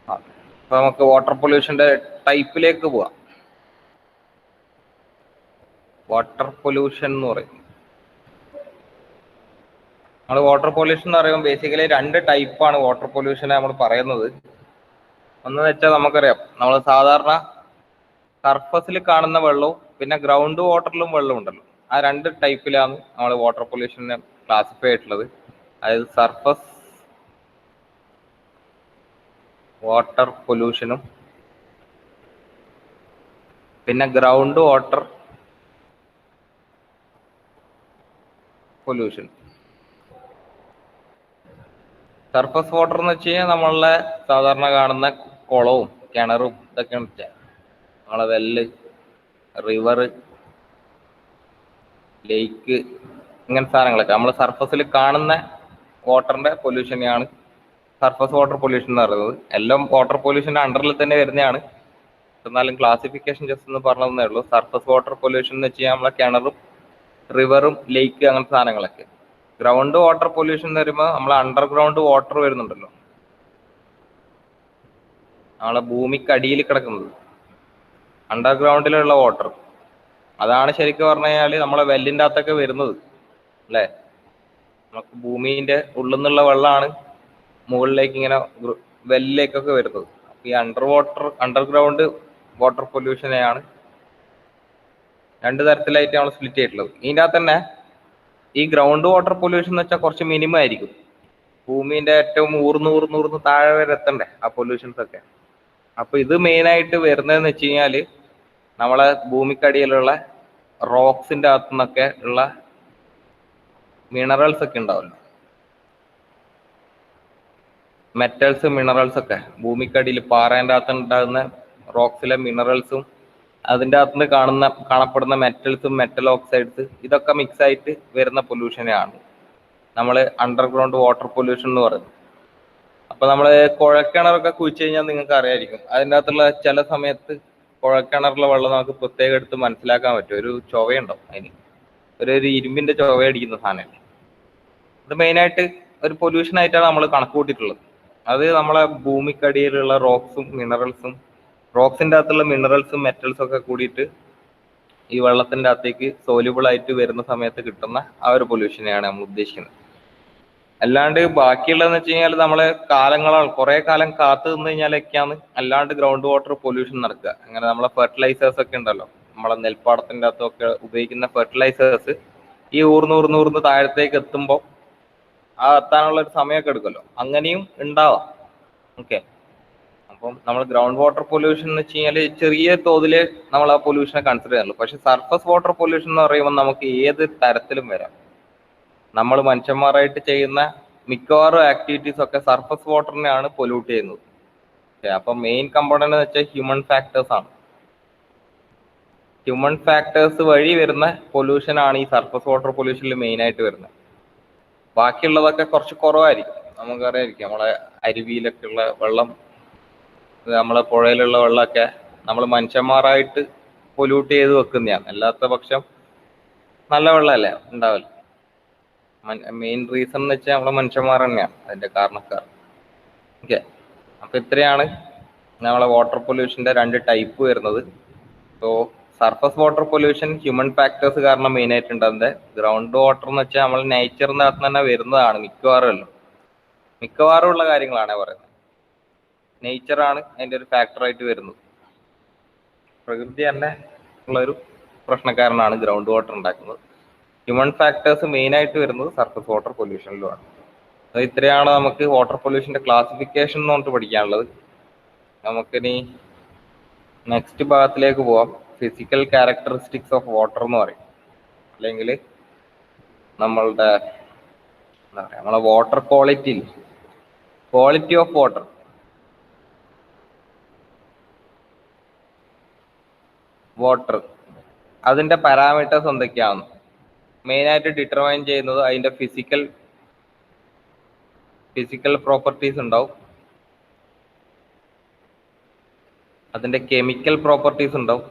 അപ്പൊ നമുക്ക് വാട്ടർ പൊല്യൂഷന്റെ ടൈപ്പിലേക്ക് പോവാം. വാട്ടർ പൊല്യൂഷൻ എന്ന് പറയും. നമ്മൾ വാട്ടർ പൊല്യൂഷൻ എന്ന് പറയുമ്പോൾ ബേസിക്കലി 2 ടൈപ്പാണ് വാട്ടർ പൊല്യൂഷനെ നമ്മൾ പറയുന്നത്. ഒന്ന് വെച്ചാൽ നമുക്കറിയാം, നമ്മൾ സാധാരണ സർഫസിൽ കാണുന്ന വെള്ളവും പിന്നെ ഗ്രൗണ്ട് വാട്ടറിലും വെള്ളം ഉണ്ടല്ലോ. ആ 2 ടൈപ്പിലാണ് നമ്മൾ വാട്ടർ പൊല്യൂഷനെ ക്ലാസിഫൈ ആയിട്ടുള്ളത്. അതായത് സർഫസ് വാട്ടർ പൊല്യൂഷനും പിന്നെ ground water pollution. Surface water എന്ന് വെച്ച് കഴിഞ്ഞാൽ നമ്മളെ സാധാരണ കാണുന്ന കുളവും കിണറും ഇതൊക്കെയാണ് വെച്ചാൽ നമ്മളെ വെല്ല്, റിവർ, ലേക്ക്, ഇങ്ങനത്തെ സാധനങ്ങളൊക്കെ നമ്മൾ സർഫസിൽ കാണുന്ന വാട്ടറിന്റെ പൊല്യൂഷനെയാണ് സർഫസ് വാട്ടർ പൊല്യൂഷൻ എന്ന് പറയുന്നത്. എല്ലാം വാട്ടർ പൊല്യൂഷന്റെ അണ്ടറിൽ തന്നെ വരുന്നതാണ്. എന്നാലും ക്ലാസിഫിക്കേഷൻ ജസ്റ്റ് ഒന്ന് പറഞ്ഞതേ ഉള്ളൂ. സർഫസ് വാട്ടർ പൊല്യൂഷൻ എന്ന് വെച്ച് കഴിഞ്ഞാൽ നമ്മളെ കിണറും റിവറും ലേക്ക് അങ്ങനത്തെ സാധനങ്ങളൊക്കെ. ഗ്രൗണ്ട് വാട്ടർ പൊല്യൂഷൻ എന്ന് പറയുമ്പോൾ നമ്മളെ അണ്ടർഗ്രൗണ്ട് വാട്ടർ വരുന്നുണ്ടല്ലോ, നമ്മളെ ഭൂമിക്കടിയിൽ കിടക്കുന്നത് അണ്ടർഗ്രൗണ്ടിലുള്ള വാട്ടർ, അതാണ് ശരിക്കും പറഞ്ഞു കഴിഞ്ഞാൽ നമ്മളെ വെല്ലിൻ്റെ അകത്തൊക്കെ വരുന്നത് അല്ലേ. നമുക്ക് ഭൂമിന്റെ ഉള്ളിൽ നിന്നുള്ള വെള്ളമാണ് മുകളിലേക്ക് ഇങ്ങനെ വെല്ലിലേക്കൊക്കെ വരുന്നത്. അപ്പൊ ഈ അണ്ടർഗ്രൗണ്ട് വാട്ടർ പൊല്യൂഷനെയാണ് 2 തരത്തിലായിട്ട് നമ്മൾ സ്പ്ലിറ്റ് ചെയ്തിട്ടുള്ളത്. ഇതിൻ്റെ അകത്ത് തന്നെ ഈ ഗ്രൗണ്ട് വാട്ടർ പൊല്യൂഷൻ എന്ന് വെച്ചാൽ കുറച്ച് മിനിമം ആയിരിക്കും. ഭൂമിന്റെ ഏറ്റവും ഊർന്ന് താഴെ വരെ എത്തണ്ടേ ആ പൊല്യൂഷൻസ് ഒക്കെ. അപ്പൊ ഇത് മെയിനായിട്ട് വരുന്നതെന്ന് വെച്ച് കഴിഞ്ഞാല് നമ്മളെ ഭൂമിക്കടിയിലുള്ള റോക്സിന്റെ അകത്തു നിന്നൊക്കെ ഉള്ള മിനറൽസ് ഒക്കെ ഉണ്ടാവല്ലോ, മെറ്റൽസ് മിനറൽസ് ഒക്കെ. ഭൂമിക്കടിയിൽ പാറേൻ്റെ അകത്ത് ഉണ്ടാകുന്ന റോക്സിലെ മിനറൽസും അതിൻ്റെ അകത്തുനിന്ന് കാണപ്പെടുന്ന മെറ്റൽസും മെറ്റൽ ഓക്സൈഡ്സ് ഇതൊക്കെ മിക്സ് ആയിട്ട് വരുന്ന പൊല്യൂഷനെയാണ് നമ്മൾ അണ്ടർഗ്രൗണ്ട് വാട്ടർ പൊല്യൂഷൻ എന്ന് പറയുന്നത്. അപ്പൊ നമ്മൾ കുഴക്കിണറൊക്കെ കുഴിച്ചു കഴിഞ്ഞാൽ നിങ്ങൾക്ക് അറിയായിരിക്കും, അതിൻ്റെ അകത്തുള്ള ചില സമയത്ത് കുഴക്കിണറിലെ വെള്ളം നമുക്ക് പ്രത്യേകം എടുത്ത് മനസ്സിലാക്കാൻ പറ്റും. ഒരു ചൊവയുണ്ടാവും അതിന്, ഒരു ഇരുമ്പിന്റെ ചൊവയടിക്കുന്ന സാധനമല്ലേ. ഇത് മെയിനായിട്ട് ഒരു പൊല്യൂഷൻ ആയിട്ടാണ് നമ്മൾ കണക്ക് കൂട്ടിയിട്ടുള്ളത്. അത് നമ്മളെ ഭൂമിക്കടിയിലുള്ള റോക്സും മിനറൽസും, റോക്സിന്റെ അകത്തുള്ള മിനറൽസും മെറ്റൽസും ഒക്കെ കൂടിയിട്ട് ഈ വെള്ളത്തിന്റെ അകത്തേക്ക് സോല്യൂബിൾ ആയിട്ട് വരുന്ന സമയത്ത് കിട്ടുന്ന ആ ഒരു പൊല്യൂഷനെയാണ് നമ്മൾ ഉദ്ദേശിക്കുന്നത്. അല്ലാണ്ട് ബാക്കിയുള്ളതെന്ന് വെച്ച് കഴിഞ്ഞാൽ നമ്മളെ കുറെ കാലം കാത്തു നിന്ന് കഴിഞ്ഞാലൊക്കെയാണ് അല്ലാണ്ട് ഗ്രൗണ്ട് വാട്ടർ പൊല്യൂഷൻ നടക്കുക. അങ്ങനെ നമ്മളെ ഫെർട്ടിലൈസേഴ്സ് ഒക്കെ ഉണ്ടല്ലോ, നമ്മളെ നെൽപ്പാടത്തിന്റെ അകത്തൊക്കെ ഉപയോഗിക്കുന്ന ഫെർട്ടിലൈസേഴ്സ് ഈ ഊർന്ന് താഴത്തേക്ക് എത്തുമ്പോൾ ആ എത്താനുള്ള ഒരു സമയമൊക്കെ എടുക്കുമല്ലോ, അങ്ങനെയും ഉണ്ടാവാം. ഓക്കെ, അപ്പം നമ്മൾ ഗ്രൗണ്ട് വാട്ടർ പൊല്യൂഷൻ എന്ന് വെച്ച് കഴിഞ്ഞാൽ ചെറിയ തോതിൽ നമ്മൾ ആ പൊല്യൂഷനെ കൺസിഡർ ചെയ്യാറുള്ളൂ. പക്ഷെ സർഫസ് വാട്ടർ പൊല്യൂഷൻ എന്ന് പറയുമ്പോൾ നമുക്ക് ഏത് തരത്തിലും വരാം. നമ്മൾ മനുഷ്യന്മാരായിട്ട് ചെയ്യുന്ന മിക്കവാറും ആക്ടിവിറ്റീസ് ഒക്കെ സർഫസ് വാട്ടറിനെയാണ് പൊല്യൂട്ട് ചെയ്യുന്നത്. അപ്പൊ മെയിൻ കമ്പോണന്റ് എന്ന് വെച്ചാൽ ഹ്യൂമൻ ഫാക്ടേഴ്സ് ആണ്. ഹ്യൂമൻ ഫാക്ടേഴ്സ് വഴി വരുന്ന പൊല്യൂഷൻ ആണ് ഈ സർഫസ് വാട്ടർ പൊല്യൂഷനിൽ മെയിൻ ആയിട്ട് വരുന്നത്. ബാക്കിയുള്ളതൊക്കെ കുറച്ച് കുറവായിരിക്കും. നമുക്കറിയായിരിക്കും, നമ്മളെ അരുവിയിലൊക്കെ ഉള്ള വെള്ളം, നമ്മളെ പുഴയിലുള്ള വെള്ളമൊക്കെ നമ്മൾ മനുഷ്യന്മാരായിട്ട് പൊല്യൂട്ട് ചെയ്ത് വെക്കുന്നതാണ്. അല്ലാത്ത പക്ഷം നല്ല വെള്ളമല്ലേ ഉണ്ടാവില്ല. മെയിൻ റീസൺ എന്ന് വെച്ചാൽ നമ്മളെ മനുഷ്യന്മാർ തന്നെയാണ് അതിന്റെ കാരണക്കാർ. ഓക്കെ, അപ്പൊ ഇത്രയാണ് നമ്മളെ വാട്ടർ പൊല്യൂഷന്റെ 2 ടൈപ്പ് വരുന്നത്. So surface water pollution human factors കാരണം മെയിൻ ആയിട്ട് ഉണ്ടാകുന്നത്. ഗ്രൗണ്ട് വാട്ടർ എന്ന് വെച്ചാൽ നമ്മൾ നേച്ചറിന്റെ അകത്ത് തന്നെ വരുന്നതാണ് മിക്കവാറും ഉള്ള കാര്യങ്ങളാണ് പറയുന്നത്. നേച്ചറാണ് അതിന്റെ ഒരു ഫാക്ടറായിട്ട് വരുന്നത്. പ്രകൃതി തന്നെ ഉള്ള ഒരു പ്രശ്നക്കാരനാണ് ഗ്രൗണ്ട് വാട്ടർ ഉണ്ടാക്കുന്നത്. ഹ്യൂമൻ ഫാക്ടേഴ്സ് മെയിൻ ആയിട്ട് വരുന്നത് സർഫസ് വാട്ടർ പൊല്യൂഷനിലുമാണ്. അത് ഇത്രയാണ് നമുക്ക് വാട്ടർ പൊല്യൂഷന്റെ ക്ലാസിഫിക്കേഷൻ എന്ന് പറഞ്ഞിട്ട് പഠിക്കാനുള്ളത്. നമുക്കിനി നെക്സ്റ്റ് ഭാഗത്തിലേക്ക് പോവാം. ഫിസിക്കൽ ക്യാരക്ടറിസ്റ്റിക്സ് ഓഫ് വാട്ടർ എന്ന് പറയും, അല്ലെങ്കിൽ നമ്മളുടെ എന്താ പറയുക, നമ്മളെ വാട്ടർ ക്വാളിറ്റി ഓഫ് വാട്ടർ അതിന്റെ പാരാമീറ്റേഴ്സ് എന്തൊക്കെയാണ് മെയിനായിട്ട് ഡിറ്റർമൈൻ ചെയ്യുന്നത്. അതിന്റെ ഫിസിക്കൽ പ്രോപ്പർട്ടീസ് ഉണ്ടാവും, അതിന്റെ കെമിക്കൽ പ്രോപ്പർട്ടീസ് ഉണ്ടാവും,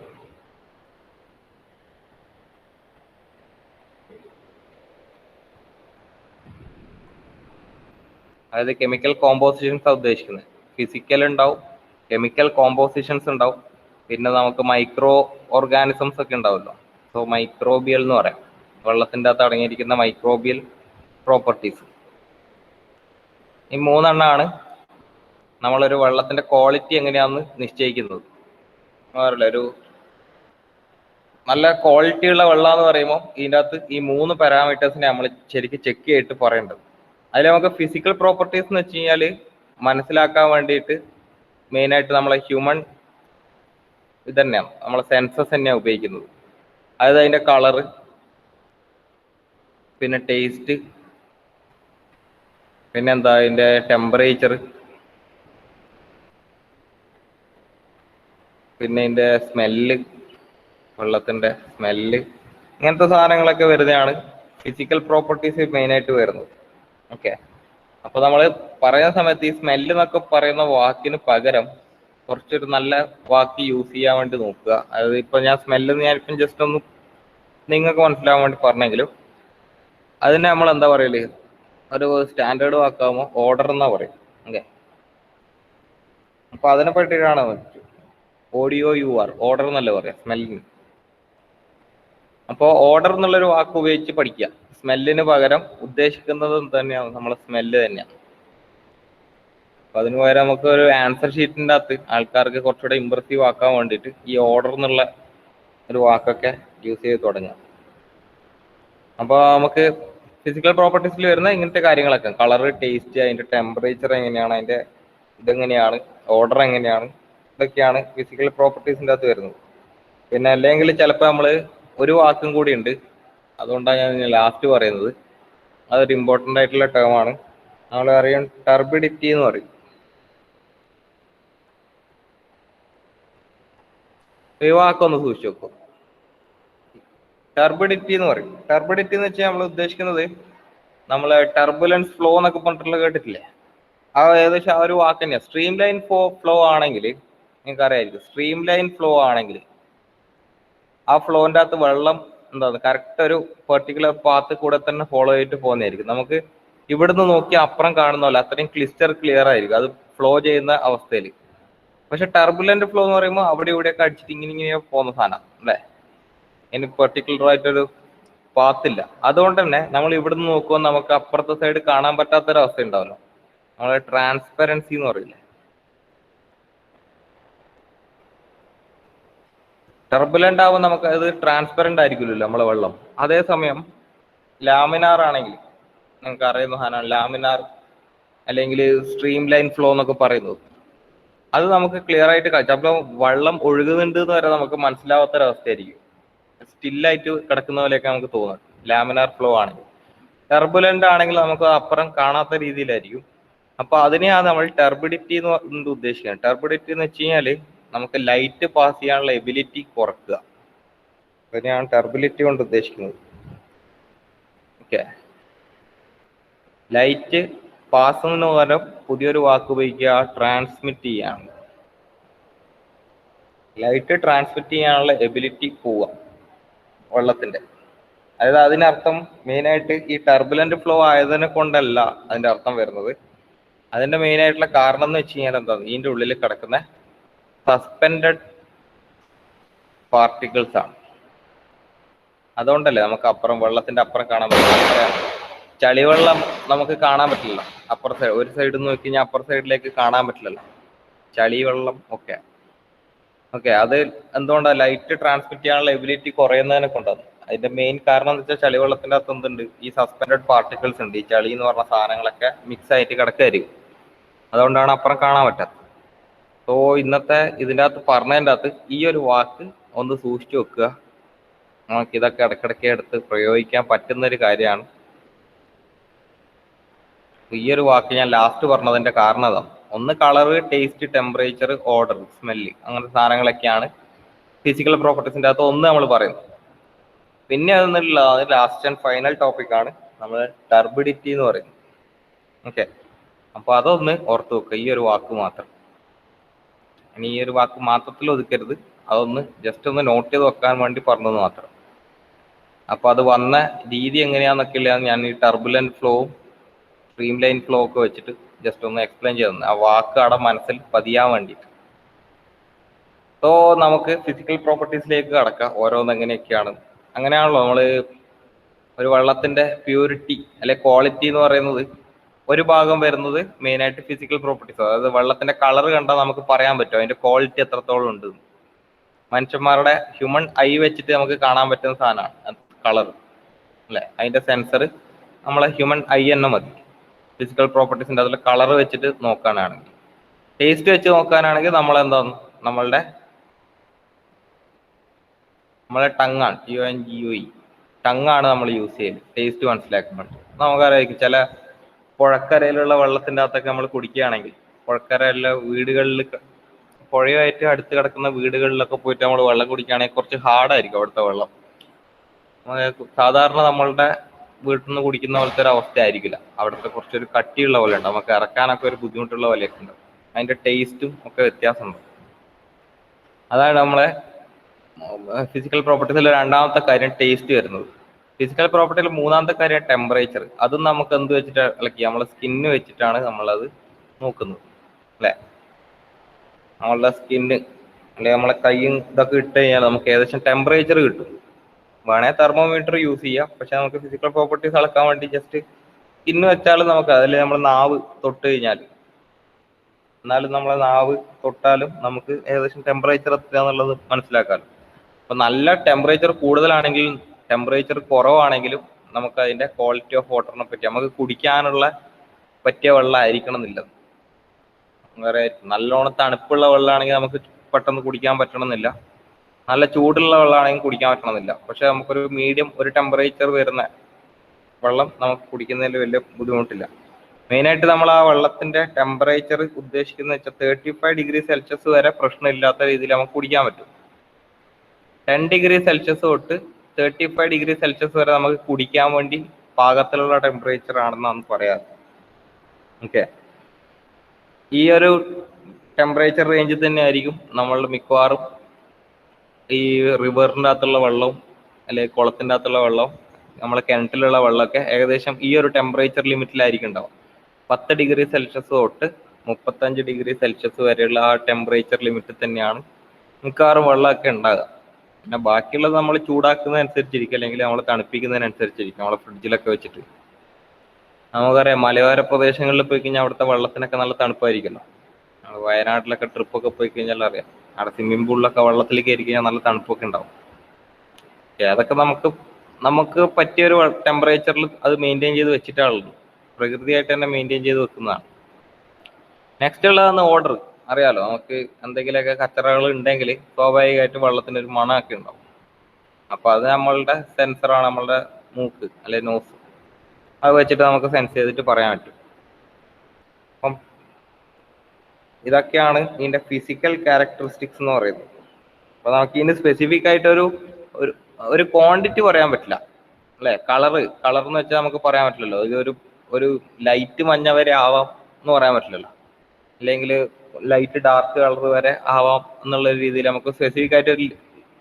അതായത് കെമിക്കൽ കോമ്പോസിഷൻസ് ഉദ്ദേശിക്കുന്നത്. ഫിസിക്കൽ ഉണ്ടാവും, കെമിക്കൽ കോമ്പോസിഷൻസ് ഉണ്ടാവും, പിന്നെ നമുക്ക് മൈക്രോ ഓർഗാനിസംസ് ഒക്കെ ഉണ്ടാവുമല്ലോ. സോ മൈക്രോബിയൽ എന്ന് പറയാം, വെള്ളത്തിൻ്റെ അകത്ത് അടങ്ങിയിരിക്കുന്ന മൈക്രോബിയൽ പ്രോപ്പർട്ടീസ്. ഈ മൂന്നെണ്ണമാണ് നമ്മളൊരു വെള്ളത്തിന്റെ ക്വാളിറ്റി എങ്ങനെയാണെന്ന് നിശ്ചയിക്കുന്നത്. ഒരു നല്ല ക്വാളിറ്റി ഉള്ള വെള്ളം എന്ന് പറയുമ്പോൾ ഇതിൻ്റെ അകത്ത് ഈ 3 പാരാമീറ്റേഴ്സിനെ നമ്മൾ ശരിക്കും ചെക്ക് ചെയ്തിട്ട് പറയേണ്ടത്. അതിൽ നമുക്ക് ഫിസിക്കൽ പ്രോപ്പർട്ടീസ് എന്ന് വെച്ച് കഴിഞ്ഞാൽ മനസ്സിലാക്കാൻ വേണ്ടിയിട്ട് മെയിനായിട്ട് നമ്മളെ ഹ്യൂമൻ ഇത് തന്നെയാണ്, നമ്മളെ സെൻസസ് തന്നെയാണ് ഉപയോഗിക്കുന്നത്. അതായത് അതിൻ്റെ കളറ്, പിന്നെ ടേസ്റ്റ്, പിന്നെ എന്താ അതിൻ്റെ ടെമ്പറേച്ചർ, പിന്നെ ഇതിൻ്റെ സ്മെല്ല്, വെള്ളത്തിൻ്റെ സ്മെല്ല്, ഇങ്ങനത്തെ സാധനങ്ങളൊക്കെ വരുന്നതാണ് ഫിസിക്കൽ പ്രോപ്പർട്ടീസ് മെയിനായിട്ട് വരുന്നത്. ഓക്കെ, അപ്പോൾ നമ്മൾ പറയുന്ന സമയത്ത് ഈ സ്മെല്ല് എന്നൊക്കെ പറയുന്ന വാക്കിന് പകരം കുറച്ചൊരു നല്ല വാക്ക് യൂസ് ചെയ്യാൻ വേണ്ടി നോക്കുക. അതായത് ഇപ്പം ഞാൻ സ്മെല്ല് ഞാനിപ്പം ജസ്റ്റ് ഒന്ന് നിങ്ങൾക്ക് മനസ്സിലാവാൻ വേണ്ടി പറഞ്ഞെങ്കിലും അതിനെ നമ്മൾ എന്താ പറയല്, ഒരു സ്റ്റാൻഡേർഡ് വാക്കാകുമ്പോൾ ഓർഡർ എന്നാ പറയും. ഓക്കെ, അപ്പോൾ അതിനെ പറ്റിയിട്ടാണ് ODOUR, ഓർഡർ എന്നല്ലേ പറയാം സ്മെല്ലിന്. അപ്പോൾ ഓർഡർ എന്നുള്ളൊരു വാക്ക് ഉപയോഗിച്ച് പഠിക്കുക. സ്മെല്ലിന് പകരം ഉദ്ദേശിക്കുന്നത് തന്നെയാണ് നമ്മളെ സ്മെല്ല് തന്നെയാണ്. അപ്പൊ അതിന് പകരം നമുക്ക് ഒരു ആൻസർ ഷീറ്റിൻ്റെ അകത്ത് ആൾക്കാർക്ക് കുറച്ചുകൂടെ ഇമ്പ്രസീവ് ആക്കാൻ വേണ്ടിയിട്ട് ഈ ഓർഡർ എന്നുള്ള ഒരു വാക്കൊക്കെ യൂസ് ചെയ്ത് തുടങ്ങാം. അപ്പോൾ നമുക്ക് ഫിസിക്കൽ പ്രോപ്പർട്ടീസിൽ വരുന്ന ഇങ്ങനത്തെ കാര്യങ്ങളൊക്കെ, കളറ്, ടേസ്റ്റ്, അതിൻ്റെ ടെമ്പറേച്ചർ എങ്ങനെയാണ്, അതിൻ്റെ ഇതെങ്ങനെയാണ്, ഓർഡർ എങ്ങനെയാണ്, ഇതൊക്കെയാണ് ഫിസിക്കൽ പ്രോപ്പർട്ടീസിൻ്റെ അകത്ത് വരുന്നത്. പിന്നെ അല്ലെങ്കിൽ ചിലപ്പോൾ നമ്മൾ ഒരു വാക്കും കൂടി ഉണ്ട്, അതുകൊണ്ടാണ് ഞാൻ ലാസ്റ്റ് പറയുന്നത്. അതൊരു ഇമ്പോർട്ടൻ്റ് ആയിട്ടുള്ള ടേമാണ്. നമ്മൾ അറിയാം ടർബിഡിറ്റി എന്ന് പറയും. ഈ വാക്കൊന്ന് സൂക്ഷിച്ചു നോക്കും. ടർബിഡിറ്റി എന്ന് പറയും. ടർബിഡിറ്റി എന്ന് വെച്ചാൽ നമ്മൾ ഉദ്ദേശിക്കുന്നത് നമ്മളെ ടർബുലൻസ് ഫ്ലോ എന്നൊക്കെ പറഞ്ഞിട്ടുള്ള കേട്ടിട്ടില്ലേ, ആ ഏകദേശം ആ ഒരു വാക്ക് തന്നെയാണ്. സ്ട്രീം ലൈൻ ഫ്ലോ ആണെങ്കിൽ നിങ്ങൾക്ക് അറിയാമായിരിക്കും, സ്ട്രീം ലൈൻ ഫ്ലോ ആണെങ്കിൽ ആ ഫ്ലോന്റെ അകത്ത് വെള്ളം എന്താണ് കറക്റ്റ് ഒരു പെർട്ടിക്കുലർ പാത്ത് കൂടെ തന്നെ ഫോളോ ചെയ്തിട്ട് പോകുന്നതായിരിക്കും. നമുക്ക് ഇവിടുന്ന് നോക്കി അപ്പുറം കാണുന്ന പോലെ അത്രയും ക്ലിയർ ആയിരിക്കും അത് ഫ്ലോ ചെയ്യുന്ന അവസ്ഥയിൽ. പക്ഷെ ടർബുലന്റ് ഫ്ലോ എന്ന് പറയുമ്പോൾ അവിടെ ഇവിടെയൊക്കെ അടിച്ചിട്ട് ഇങ്ങനെ പോകുന്ന സാധനം അല്ലേ, എനിക്ക് പെർട്ടിക്കുലർ ആയിട്ടൊരു പാത്തില്ല. അതുകൊണ്ട് തന്നെ നമ്മൾ ഇവിടുന്ന് നോക്കുമ്പോൾ നമുക്ക് അപ്പുറത്തെ സൈഡ് കാണാൻ പറ്റാത്തൊരവസ്ഥ ഉണ്ടാവല്ലോ, നമ്മളെ ട്രാൻസ്പെറൻസി എന്ന് പറയില്ലേ. ടർബുലന്റ് ആവുമ്പോൾ നമുക്ക് അത് ട്രാൻസ്പെറന്റ് ആയിരിക്കില്ലല്ലോ നമ്മളെ വെള്ളം. അതേസമയം ലാമിനാർ ആണെങ്കിൽ നിങ്ങൾക്ക് അറിയുന്ന സാധനമാണ് ലാമിനാർ അല്ലെങ്കിൽ സ്ട്രീം ലൈൻ ഫ്ലോ എന്നൊക്കെ പറയുന്നത്. അത് നമുക്ക് ക്ലിയർ ആയിട്ട് ചിലപ്പോൾ വെള്ളം ഒഴുകുന്നുണ്ട് എന്ന് വരെ നമുക്ക് മനസ്സിലാവാത്തൊരവസ്ഥയായിരിക്കും, സ്റ്റില്ലായിട്ട് കിടക്കുന്ന പോലെയൊക്കെ നമുക്ക് തോന്നും ലാമിനാർ ഫ്ലോ ആണെങ്കിൽ. ടർബുലന്റ് ആണെങ്കിൽ നമുക്ക് അപ്പുറം കാണാത്ത രീതിയിലായിരിക്കും. അപ്പോൾ അതിനെയാണ് നമ്മൾ ടർബിഡിറ്റി എന്ന് ഉദ്ദേശിക്കുന്നത്. ടർബിഡിറ്റി എന്ന് വെച്ച് കഴിഞ്ഞാൽ നമുക്ക് ലൈറ്റ് പാസ് ചെയ്യാനുള്ള എബിലിറ്റി കുറക്കുക, അതിനെയാണ് ടർബിലിറ്റി കൊണ്ട് ഉദ്ദേശിക്കുന്നത്. ഓക്കെ, ലൈറ്റ് പാസ്സെന്ന് പകരം പുതിയൊരു വാക്ക് ഉപയോഗിക്കുക, ട്രാൻസ്മിറ്റ് ചെയ്യാണ്. ലൈറ്റ് ട്രാൻസ്മിറ്റ് ചെയ്യാനുള്ള എബിലിറ്റി പോവുക വെള്ളത്തിന്റെ. അതായത് അതിനർത്ഥം മെയിനായിട്ട് ഈ ടർബുലന്റ് ഫ്ലോ ആയതിനെ കൊണ്ടല്ല അതിന്റെ അർത്ഥം വരുന്നത്. അതിന്റെ മെയിൻ ആയിട്ടുള്ള കാരണം എന്ന് വെച്ച് കഴിഞ്ഞാൽ എന്താണ്, ഇതിന്റെ ഉള്ളിൽ കിടക്കുന്ന സസ്പെൻഡഡ് പാർട്ടിക്കിൾസ് ആണ്. അതുകൊണ്ടല്ലേ നമുക്ക് അപ്പുറം വെള്ളത്തിന്റെ അപ്പുറം കാണാൻ പറ്റില്ല. ചളിവെള്ളം നമുക്ക് കാണാൻ പറ്റില്ല, അപ്പുറ സൈഡ് ഒരു സൈഡിൽ നിന്ന് നോക്കി കഴിഞ്ഞാൽ അപ്പുറ സൈഡിലേക്ക് കാണാൻ പറ്റില്ലല്ലോ ചളിവെള്ളം ഒക്കെ. ഓക്കെ, അത് എന്തുകൊണ്ടാണ് ലൈറ്റ് ട്രാൻസ്മിറ്റ് ചെയ്യാനുള്ള എബിലിറ്റി കുറയുന്നതിനെ കൊണ്ടാണ്. അതിന്റെ മെയിൻ കാരണം എന്ന് വെച്ചാൽ ചളിവെള്ളത്തിന്റെ അകത്ത് എന്തുണ്ട്, ഈ സസ്പെൻഡഡ് പാർട്ടിക്കിൾസ് ഉണ്ട്. ഈ ചളി എന്ന് പറഞ്ഞ സാധനങ്ങളൊക്കെ മിക്സ് ആയിട്ട് കിടക്കായിരിക്കും, അതുകൊണ്ടാണ് അപ്പുറം കാണാൻ പറ്റാത്തത്. സോ ഇന്നത്തെ ഇതിൻ്റെ അകത്ത് പറഞ്ഞതിൻ്റെ അകത്ത് ഈ ഒരു വാക്ക് ഒന്ന് സൂക്ഷിച്ചു വെക്കുക. നമുക്ക് ഇതൊക്കെ ഇടയ്ക്കിടയ്ക്ക് എടുത്ത് പ്രയോഗിക്കാൻ പറ്റുന്നൊരു കാര്യമാണ്. ഈ ഒരു വാക്ക് ഞാൻ ലാസ്റ്റ് പറഞ്ഞതിന്റെ കാരണം അതാണ്. ഒന്ന് colour, taste, temperature, order, smell, അങ്ങനത്തെ സാധനങ്ങളൊക്കെയാണ് ഫിസിക്കൽ പ്രോപ്പർട്ടീസിൻ്റെ അകത്ത് ഒന്ന് നമ്മൾ പറയുന്നത്. പിന്നെ അതെന്നുള്ള ലാസ്റ്റ് ആൻഡ് ഫൈനൽ ടോപ്പിക്കാണ് നമ്മൾ ടർബിഡിറ്റി എന്ന് പറയുന്നത്. ഓക്കെ, അപ്പോൾ അതൊന്ന് ഓർത്ത് വെക്കുക, ഈ ഒരു വാക്ക് മാത്രം. ഇനി ഈ ഒരു വാക്ക് മാത്രത്തിൽ ഒതുക്കരുത്, അതൊന്ന് ജസ്റ്റ് ഒന്ന് നോട്ട് ചെയ്ത് വെക്കാൻ വേണ്ടി പറഞ്ഞത് മാത്രം. അപ്പോൾ അത് വന്ന രീതി എങ്ങനെയാണെന്നൊക്കെയുള്ള ഞാൻ ഈ ടർബുലന്റ് ഫ്ലോവും സ്ട്രീം ലൈൻ ഫ്ലോ ഒക്കെ വെച്ചിട്ട് ജസ്റ്റ് ഒന്ന് എക്സ്പ്ലെയിൻ ചെയ്തു, ആ വാക്ക് അവിടെ മനസ്സിൽ പതിയാൻ വേണ്ടിയിട്ട്. സോ നമുക്ക് ഫിസിക്കൽ പ്രോപ്പർട്ടീസിലേക്ക് കടക്കാം, ഓരോന്ന് എങ്ങനെയൊക്കെയാണ്. അങ്ങനെയാണല്ലോ നമ്മൾ ഒരു വെള്ളത്തിന്റെ പ്യൂരിറ്റി അല്ലെ ക്വാളിറ്റി എന്ന് പറയുന്നത്. ഒരു ഭാഗം വരുന്നത് മെയിനായിട്ട് ഫിസിക്കൽ പ്രോപ്പർട്ടീസ്, അതായത് വെള്ളത്തിന്റെ കളർ കണ്ടാൽ നമുക്ക് പറയാൻ പറ്റും അതിന്റെ ക്വാളിറ്റി എത്രത്തോളം ഉണ്ട്. മനുഷ്യന്മാരുടെ ഹ്യൂമൻ ഐ വെച്ചിട്ട് നമുക്ക് കാണാൻ പറ്റുന്ന സാധനമാണ് കളർ അല്ലെ. അതിന്റെ സെൻസർ നമ്മളെ ഹ്യൂമൻ ഐ തന്നെ മതി. ഫിസിക്കൽ പ്രോപ്പർട്ടീസിന്റെ അതിൽ കളർ വെച്ചിട്ട് നോക്കാനാണെങ്കിൽ, ടേസ്റ്റ് വെച്ച് നോക്കാനാണെങ്കിൽ നമ്മളെന്താണ് നമ്മളെ ടങ്ങാണ്, TONGUE ടങ്ങാണ് നമ്മൾ യൂസ് ചെയ്യുന്നത് ടേസ്റ്റ് മനസ്സിലാക്കാൻ വേണ്ടി. നമുക്കറിയാം ചില പുഴക്കരയിലുള്ള വെള്ളത്തിൻ്റെ അകത്തൊക്കെ നമ്മൾ കുടിക്കുകയാണെങ്കിൽ, പുഴക്കരയിലെ വീടുകളിൽ പുഴയുമായിട്ട് അടുത്ത് കിടക്കുന്ന വീടുകളിലൊക്കെ പോയിട്ട് നമ്മൾ വെള്ളം കുടിക്കുകയാണെങ്കിൽ കുറച്ച് ഹാർഡായിരിക്കും അവിടുത്തെ വെള്ളം. സാധാരണ നമ്മളുടെ വീട്ടിൽ നിന്ന് കുടിക്കുന്ന പോലത്തെ ഒരു അവസ്ഥ ആയിരിക്കില്ല. അവിടുത്തെ കുറച്ചൊരു കട്ടിയുള്ള പോലെ ഉണ്ട്, നമുക്ക് ഇറക്കാനൊക്കെ ഒരു ബുദ്ധിമുട്ടുള്ള പോലെയൊക്കെ ഉണ്ട്. അതിന്റെ ടേസ്റ്റും ഒക്കെ വ്യത്യാസമുണ്ട്. അതാണ് നമ്മളെ ഫിസിക്കൽ പ്രോപ്പർട്ടീസിൽ രണ്ടാമത്തെ കാര്യം ടേസ്റ്റ് വരുന്നത്. ഫിസിക്കൽ പ്രോപ്പർട്ടിയിൽ മൂന്നാമത്തെ കാര്യം ടെമ്പറേച്ചർ. അതും നമുക്ക് എന്ത് വെച്ചിട്ട് ഇളക്കി, നമ്മളെ സ്കിന്ന് വെച്ചിട്ടാണ് നമ്മളത് നോക്കുന്നത് അല്ലേ. നമ്മളുടെ സ്കിന്ന് അല്ലെ നമ്മളെ കൈയും ഇതൊക്കെ ഇട്ട് കഴിഞ്ഞാൽ നമുക്ക് ഏകദേശം ടെമ്പറേച്ചർ കിട്ടും. വേണേൽ തെർമോമീറ്റർ യൂസ് ചെയ്യാം, പക്ഷെ നമുക്ക് ഫിസിക്കൽ പ്രോപ്പർട്ടീസ് അളക്കാൻ വേണ്ടി ജസ്റ്റ് സ്കിന്ന് വെച്ചാലും നമുക്ക്, അതിൽ നമ്മൾ നാവ് തൊട്ട് കഴിഞ്ഞാൽ, എന്നാലും നമ്മളെ നാവ് തൊട്ടാലും നമുക്ക് ഏകദേശം ടെമ്പറേച്ചർ എത്രയാന്നുള്ളത് മനസ്സിലാക്കാമല്ലോ. അപ്പൊ നല്ല ടെമ്പറേച്ചർ കൂടുതലാണെങ്കിലും ടെമ്പറേച്ചർ കുറവാണെങ്കിലും നമുക്ക് അതിന്റെ ക്വാളിറ്റി ഓഫ് വാട്ടറിനെ പറ്റി, നമുക്ക് കുടിക്കാനുള്ള പറ്റിയ വെള്ളം ആയിരിക്കണം എന്നില്ല. വേറെ നല്ലോണം തണുപ്പുള്ള വെള്ളമാണെങ്കിൽ നമുക്ക് പെട്ടെന്ന് കുടിക്കാൻ പറ്റണമെന്നില്ല, നല്ല ചൂടുള്ള വെള്ളമാണെങ്കിൽ കുടിക്കാൻ പറ്റണമെന്നില്ല. പക്ഷെ നമുക്കൊരു മീഡിയം ഒരു ടെമ്പറേച്ചർ വരുന്ന വെള്ളം നമുക്ക് കുടിക്കുന്നതിൽ വലിയ ബുദ്ധിമുട്ടില്ല. മെയിനായിട്ട് നമ്മൾ ആ വെള്ളത്തിന്റെ ടെമ്പറേച്ചർ ഉദ്ദേശിക്കുന്ന വെച്ചാൽ 35 ഡിഗ്രി സെൽഷ്യസ് വരെ പ്രശ്നമില്ലാത്ത രീതിയിൽ നമുക്ക് കുടിക്കാൻ പറ്റും. 10 ഡിഗ്രി സെൽഷ്യസ് തൊട്ട് 35 ഡിഗ്രി സെൽഷ്യസ് വരെ നമുക്ക് കുടിക്കാൻ വേണ്ടി പാകത്തിലുള്ള ടെമ്പറേച്ചർ ആണെന്നാണ് പറയാറ്. ഓക്കെ, ഈ ഒരു ടെമ്പറേച്ചർ റേഞ്ചിൽ തന്നെ ആയിരിക്കും നമ്മൾ മിക്കവാറും ഈ റിവറിൻ്റെ അകത്തുള്ള വെള്ളവും അല്ലെങ്കിൽ കുളത്തിൻ്റെ അകത്തുള്ള വെള്ളവും നമ്മളെ കിണറ്റിലുള്ള വെള്ളമൊക്കെ ഏകദേശം ഈ ഒരു ടെമ്പറേച്ചർ ലിമിറ്റിലായിരിക്കും ഉണ്ടാവും. 10 ഡിഗ്രി സെൽഷ്യസ് തൊട്ട് 35 ഡിഗ്രി സെൽഷ്യസ് വരെയുള്ള ആ ടെമ്പറേച്ചർ ലിമിറ്റിൽ തന്നെയാണ് മിക്കവാറും വെള്ളമൊക്കെ ഉണ്ടാകുക. പിന്നെ ബാക്കിയുള്ളത് നമ്മൾ ചൂടാക്കുന്നതനുസരിച്ചിരിക്കും, അല്ലെങ്കിൽ നമ്മൾ തണുപ്പിക്കുന്നതിനനുസരിച്ചിരിക്കും. നമ്മളെ ഫ്രിഡ്ജിലൊക്കെ വെച്ചിട്ട് നമുക്കറിയാം മലയോര പ്രദേശങ്ങളിൽ പോയി കഴിഞ്ഞാൽ അവിടുത്തെ വെള്ളത്തിനൊക്കെ നല്ല തണുപ്പായിരിക്കുമല്ലോ. വയനാട്ടിലൊക്കെ ട്രിപ്പൊക്കെ പോയി കഴിഞ്ഞാൽ അറിയാം, അവിടെ സ്വിമ്മിംഗ് പൂളിലൊക്കെ വെള്ളത്തിൽ കയറി കഴിഞ്ഞാൽ നല്ല തണുപ്പൊക്കെ ഉണ്ടാവും. അതൊക്കെ നമുക്ക് പറ്റിയൊരു ടെമ്പറേച്ചറിൽ അത് മെയിൻറ്റെയിൻ ചെയ്ത് വെച്ചിട്ടാണുള്ളത്, പ്രകൃതിയായിട്ട് തന്നെ മെയിൻറ്റെയിൻ ചെയ്ത് വെക്കുന്നതാണ്. നെക്സ്റ്റ് ഉള്ളതാണ് ഓർഡർ. അറിയാലോ, നമുക്ക് എന്തെങ്കിലുമൊക്കെ കച്ചറകൾ ഉണ്ടെങ്കിൽ സ്വാഭാവികമായിട്ട് വെള്ളത്തിന് ഒരു മണമൊക്കെ ഉണ്ടാവും. അപ്പൊ അത് നമ്മളുടെ സെൻസറാണ്, നമ്മളുടെ മൂക്ക് അല്ലെ നോസ്. അത് വെച്ചിട്ട് നമുക്ക് സെൻസ് ചെയ്തിട്ട് പറയാൻ പറ്റും. അപ്പം ഇതൊക്കെയാണ് ഇതിന്റെ ഫിസിക്കൽ ക്യാരക്ടറിസ്റ്റിക്സ് എന്ന് പറയുന്നത്. അപ്പൊ നമുക്ക് ഇതിന് സ്പെസിഫിക് ആയിട്ട് ഒരു ക്വാണ്ടിറ്റി പറയാൻ പറ്റില്ല അല്ലെ. കളർ എന്ന് വെച്ചാൽ നമുക്ക് പറയാൻ പറ്റില്ലല്ലോ, ഒരു ലൈറ്റ് മഞ്ഞ വരെ ആവാം എന്ന് പറയാൻ പറ്റില്ലല്ലോ, അല്ലെങ്കിൽ ലൈറ്റ് ഡാർക്ക് കളർ വരെ ആവാം എന്നുള്ള രീതിയിൽ നമുക്ക് സ്പെസിഫിക് ആയിട്ട് ഒരു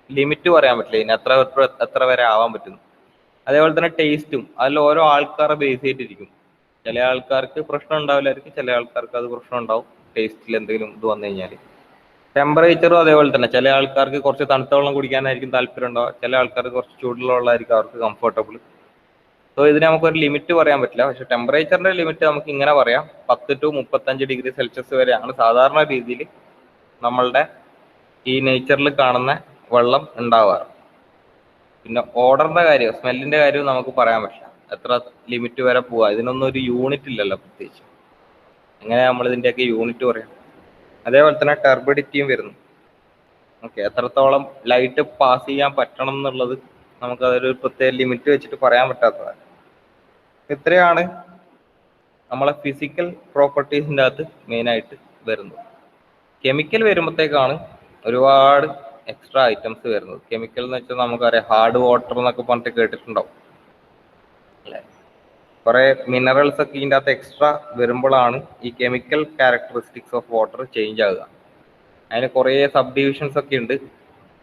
ലിമിറ്റ് പറയാൻ പറ്റില്ല ഇതിന് എത്ര വരെ ആവാൻ പറ്റുന്നു. അതേപോലെ തന്നെ ടേസ്റ്റും അതിൽ ഓരോ ആൾക്കാരെ ബേസ് ചെയ്തിട്ടിരിക്കും. ചില ആൾക്കാർക്ക് പ്രശ്നം ഉണ്ടാവില്ലായിരിക്കും, ചില ആൾക്കാർക്ക് അത് പ്രശ്നം ഉണ്ടാവും ടേസ്റ്റിൽ എന്തെങ്കിലും ഇത് വന്നു കഴിഞ്ഞാൽ. ടെമ്പറേച്ചറും അതേപോലെ തന്നെ, ചില ആൾക്കാർക്ക് കുറച്ച് തണുത്ത വെള്ളം കുടിക്കാനായിരിക്കും താല്പര്യം ഉണ്ടാവുക, ചില ആൾക്കാർക്ക് കുറച്ച് ചൂടുള്ള വെള്ളമായിരിക്കും അവർക്ക് കംഫർട്ടബിൾ. സോ ഇതിന് നമുക്കൊരു ലിമിറ്റ് പറയാൻ പറ്റില്ല. പക്ഷെ ടെമ്പറേച്ചറിന്റെ ലിമിറ്റ് നമുക്ക് ഇങ്ങനെ പറയാം, 10 to 35 ഡിഗ്രി സെൽഷ്യസ് വരെയാണ് സാധാരണ രീതിയിൽ നമ്മളുടെ ഈ നേച്ചറിൽ കാണുന്ന വെള്ളം ഉണ്ടാവാറ്. പിന്നെ ഓർഡറിന്റെ കാര്യം, സ്മെല്ലിന്റെ കാര്യം നമുക്ക് പറയാൻ പറ്റില്ല, എത്ര ലിമിറ്റ് വരെ പോവാ. ഇതിനൊന്നും ഒരു യൂണിറ്റ് ഇല്ലല്ലോ പ്രത്യേകിച്ച്. എങ്ങനെ നമ്മൾ ഇതിന്റെയൊക്കെ യൂണിറ്റ് പറയാം. അതേപോലെ തന്നെ ടർബിഡിറ്റിയും വരുന്നു. ഓക്കെ, എത്രത്തോളം ലൈറ്റ് പാസ് ചെയ്യാൻ പറ്റണം എന്നുള്ളത് നമുക്ക് അതൊരു പ്രത്യേക ലിമിറ്റ് വെച്ചിട്ട് പറയാൻ പറ്റാത്തതാണ്. ഇത്രയാണ് നമ്മളെ ഫിസിക്കൽ പ്രോപ്പർട്ടീസിൻ്റെ അകത്ത് മെയിനായിട്ട് വരുന്നത്. കെമിക്കൽ വരുമ്പോഴത്തേക്കാണ് ഒരുപാട് എക്സ്ട്രാ ഐറ്റംസ് വരുന്നത്. കെമിക്കൽ എന്ന് വെച്ചാൽ നമുക്കറിയാം ഹാർഡ് വാട്ടർ എന്നൊക്കെ പറഞ്ഞിട്ട് കേട്ടിട്ടുണ്ടാവും അല്ലേ. കുറെ മിനറൽസ് ഒക്കെ ഇതിൻ്റെ അകത്ത് എക്സ്ട്രാ വരുമ്പോഴാണ് ഈ chemical characteristics of water change ആകുക. അതിന് കുറേ സബ് ഡിവിഷൻസ് ഒക്കെ ഉണ്ട്.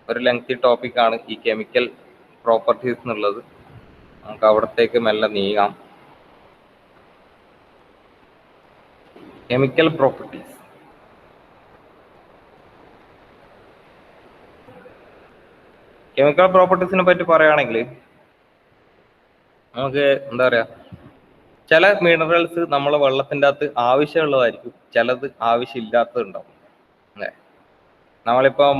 ഒരു ലെങ്തി ടോപ്പിക്കാണ് ഈ കെമിക്കൽ പ്രോപ്പർട്ടീസ് എന്നുള്ളത്. നമുക്ക് അവിടത്തേക്ക് മെല്ലെ നീങ്ങാം. കെമിക്കൽ പ്രോപ്പർട്ടീസ് കെമിക്കൽ പ്രോപ്പർട്ടീസിനെ പറ്റി പറയുകയാണെങ്കിൽ നമുക്ക് എന്താ പറയാ, ചില മിനറൽസ് നമ്മളെ വെള്ളത്തിൻ്റെ അകത്ത് ആവശ്യമുള്ളതായിരിക്കും, ചിലത് ആവശ്യമില്ലാത്തതുണ്ടാവും അല്ലേ. നമ്മളിപ്പം